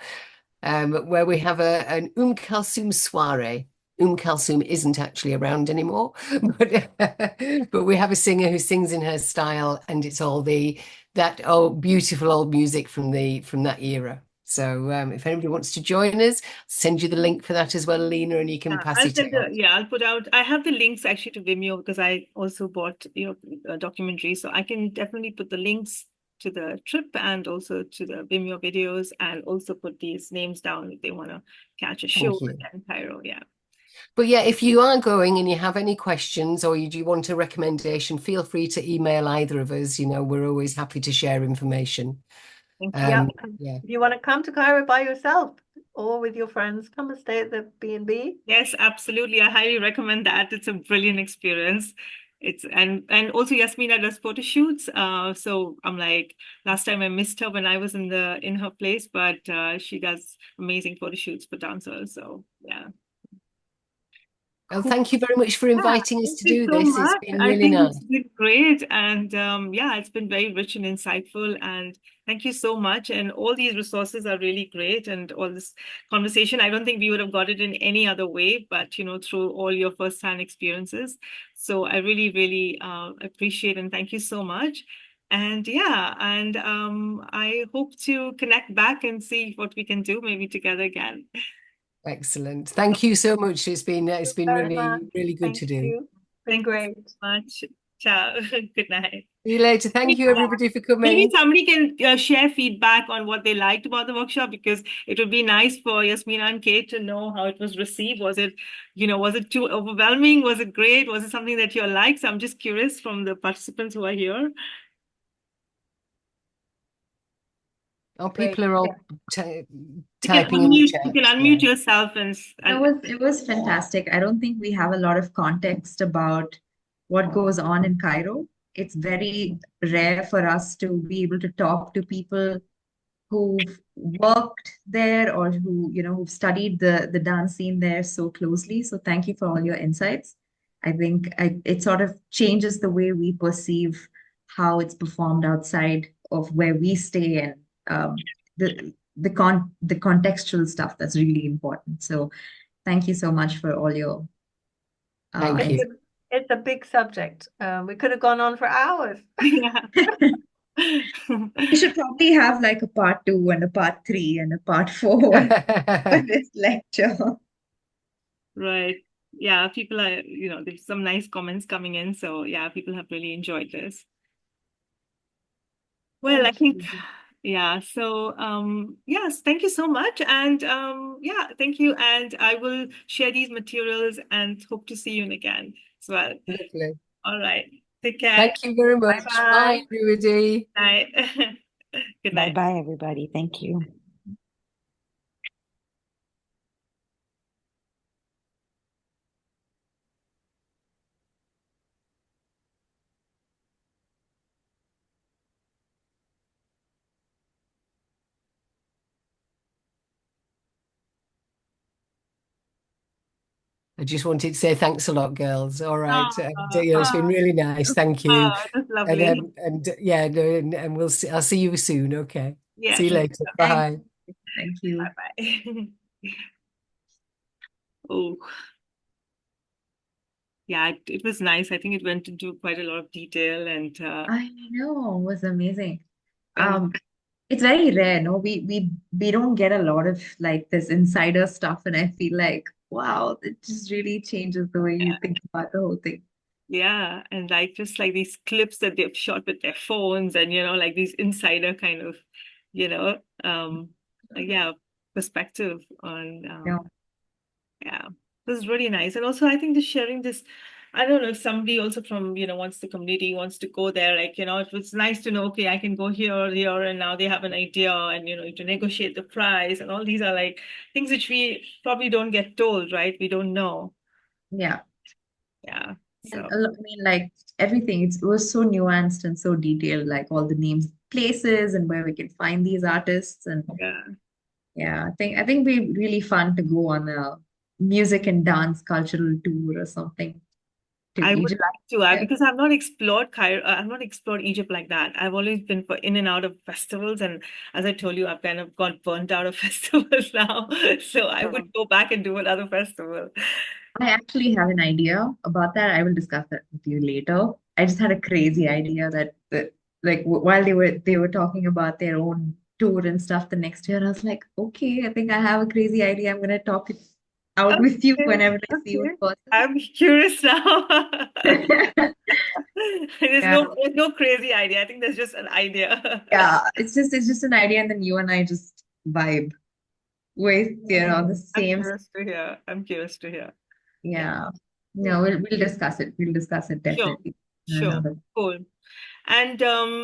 where we have an Kulthum soiree. Kulthum isn't actually around anymore, but we have a singer who sings in her style, and it's all that beautiful old music from that era. So if anybody wants to join us, send you the link for that as well, Lena, and you can pass it out. I'll put out. I have the links actually to Vimeo because I also bought a documentary, so I can definitely put the links to the trip and also to the Vimeo videos, and also put these names down if they want to catch a show in Cairo. Yeah. But yeah, if you are going and you have any questions, or you want a recommendation, feel free to email either of us. We're always happy to share information. If you want to come to Cairo by yourself or with your friends, come and stay at the B&B. Yes, absolutely. I highly recommend that. It's a brilliant experience. And also Yasmina does photo shoots. So I'm like, last time I missed her when I was in her place, but she does amazing photo shoots for dancers. So yeah. Oh, Cool. thank you very much for Yeah, inviting us thank to you do so this. It's much. been I really think nice. it's been great. And yeah, it's been very rich and insightful. And thank you so much. And all these resources are really great. And all this conversation, I don't think we would have got it in any other way, but, you know, through all your first-hand experiences. So I really, really appreciate and thank you so much. And yeah, and I hope to connect back and see what we can do maybe together again. Excellent. Thank you so much. It's been Very really, much. really good Thank to do. you. Been Thank you great. so much. Ciao. Good night. See you later. Thank you, everybody, for Maybe coming. somebody can share feedback on what they liked about the workshop, because it would be nice for Yasmina and Kate to know how it was received. Was it, you know, was it too overwhelming? Was it great? Was it something that you liked? So I'm just curious from the participants who are here. Oh, Great. people are all You typing in the you chat. can unmute yourself and It was fantastic. I don't think we have a lot of context about what goes on in Cairo. It's very rare for us to be able to talk to people who've worked there or who, you know, who've studied the dance scene there so closely. So thank you for all your insights. I think it sort of changes the way we perceive how it's performed outside of where we stay, and the contextual stuff that's really important. So thank you so much for all your Thank you. It's a big subject. We could have gone on for hours. Yeah. We should probably have like a part 2 and a part 3 and a part 4 for this lecture. Right. Yeah, people are, you know, there's some nice comments coming in. So yeah, people have really enjoyed this. Well, I think, yeah. So yes, thank you so much. And yeah, thank you. And I will share these materials and hope to see you again as well. Lovely. All right. Take care. Thank you very much. Bye, everybody. Bye. Good night. Bye-bye, everybody. Thank you. I just wanted to say thanks a lot, girls. All right. You know, it's been Oh, really nice. Thank you. that's lovely. And yeah, no, and we'll see. I'll see you soon. Okay. Yeah, See you sure. later. Bye. Thank you. Bye-bye. Oh, yeah, it was nice. I think it went into quite a lot of detail, and I know, it was amazing. and It's very rare, no? We don't get a lot of like this insider stuff, and I feel like, wow, it just really changes the way you think about the whole thing. yeah, and like just like these clips that they've shot with their phones, and you know, like these insider kind of, you know, yeah, perspective on Yeah. yeah, this is really nice. And also I think just sharing this, I don't know if somebody also from, you know, wants the community wants to go there, like, you know, it was nice to know, okay, I can go here, and now they have an idea, and you know, to negotiate the price, and all these are like things which we probably don't get told, right? We don't know. Yeah. Yeah. And So I mean, like everything, it was so nuanced and so detailed, like all the names, of places, and where we can find these artists. And yeah. yeah, I think it'd be really fun to go on a music and dance cultural tour or something to I would Egypt. like to, because I've not explored Cairo, I've not explored Egypt like that. I've always been for in and out of festivals, and as I told you, I've kind of got burnt out of festivals now. So I would go back and do another festival. I actually have an idea about that. I will discuss that with you later. I just had a crazy idea that like while they were talking about their own tour and stuff the next year, I was like, okay, I think I have a crazy idea. I'm gonna talk it out with you whenever I see you in person. I'm curious now. Yeah. There's no crazy idea. I think there's just an idea. Yeah, it's just an idea, and then you and I just vibe with, you know, the I'm same. curious to hear. I'm curious to hear. Yeah. No, we'll discuss it. We'll discuss it definitely. Sure. Cool. And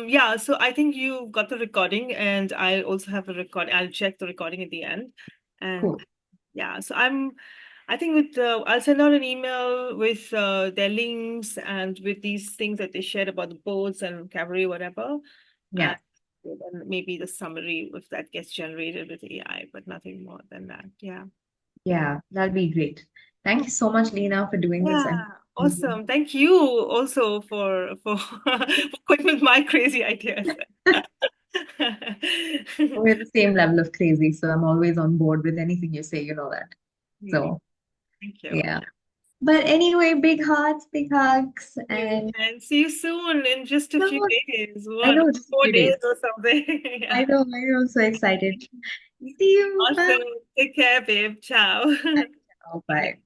yeah, so I think you got the recording, and I also have a recording. I'll check the recording at the end. And Cool. yeah, so I think with I'll send out an email with their links and with these things that they shared about the boards and cabaret, whatever. Yeah. And then maybe the summary if that gets generated with AI, but nothing more than that. Yeah. Yeah, that'll be great. Thank you so much, Lena, for doing this. Yeah, awesome. Thank you also for going with my crazy ideas. We're the same level of crazy, so I'm always on board with anything you say, you know that. So, Thank you. yeah. But anyway, big hearts, big hugs, And and see you soon in just a few days. I know, What, just a 4 few days days. or something. I Yeah. know, I'm so excited. See you. Bye. Awesome. Take care, babe. Ciao. Ciao, bye.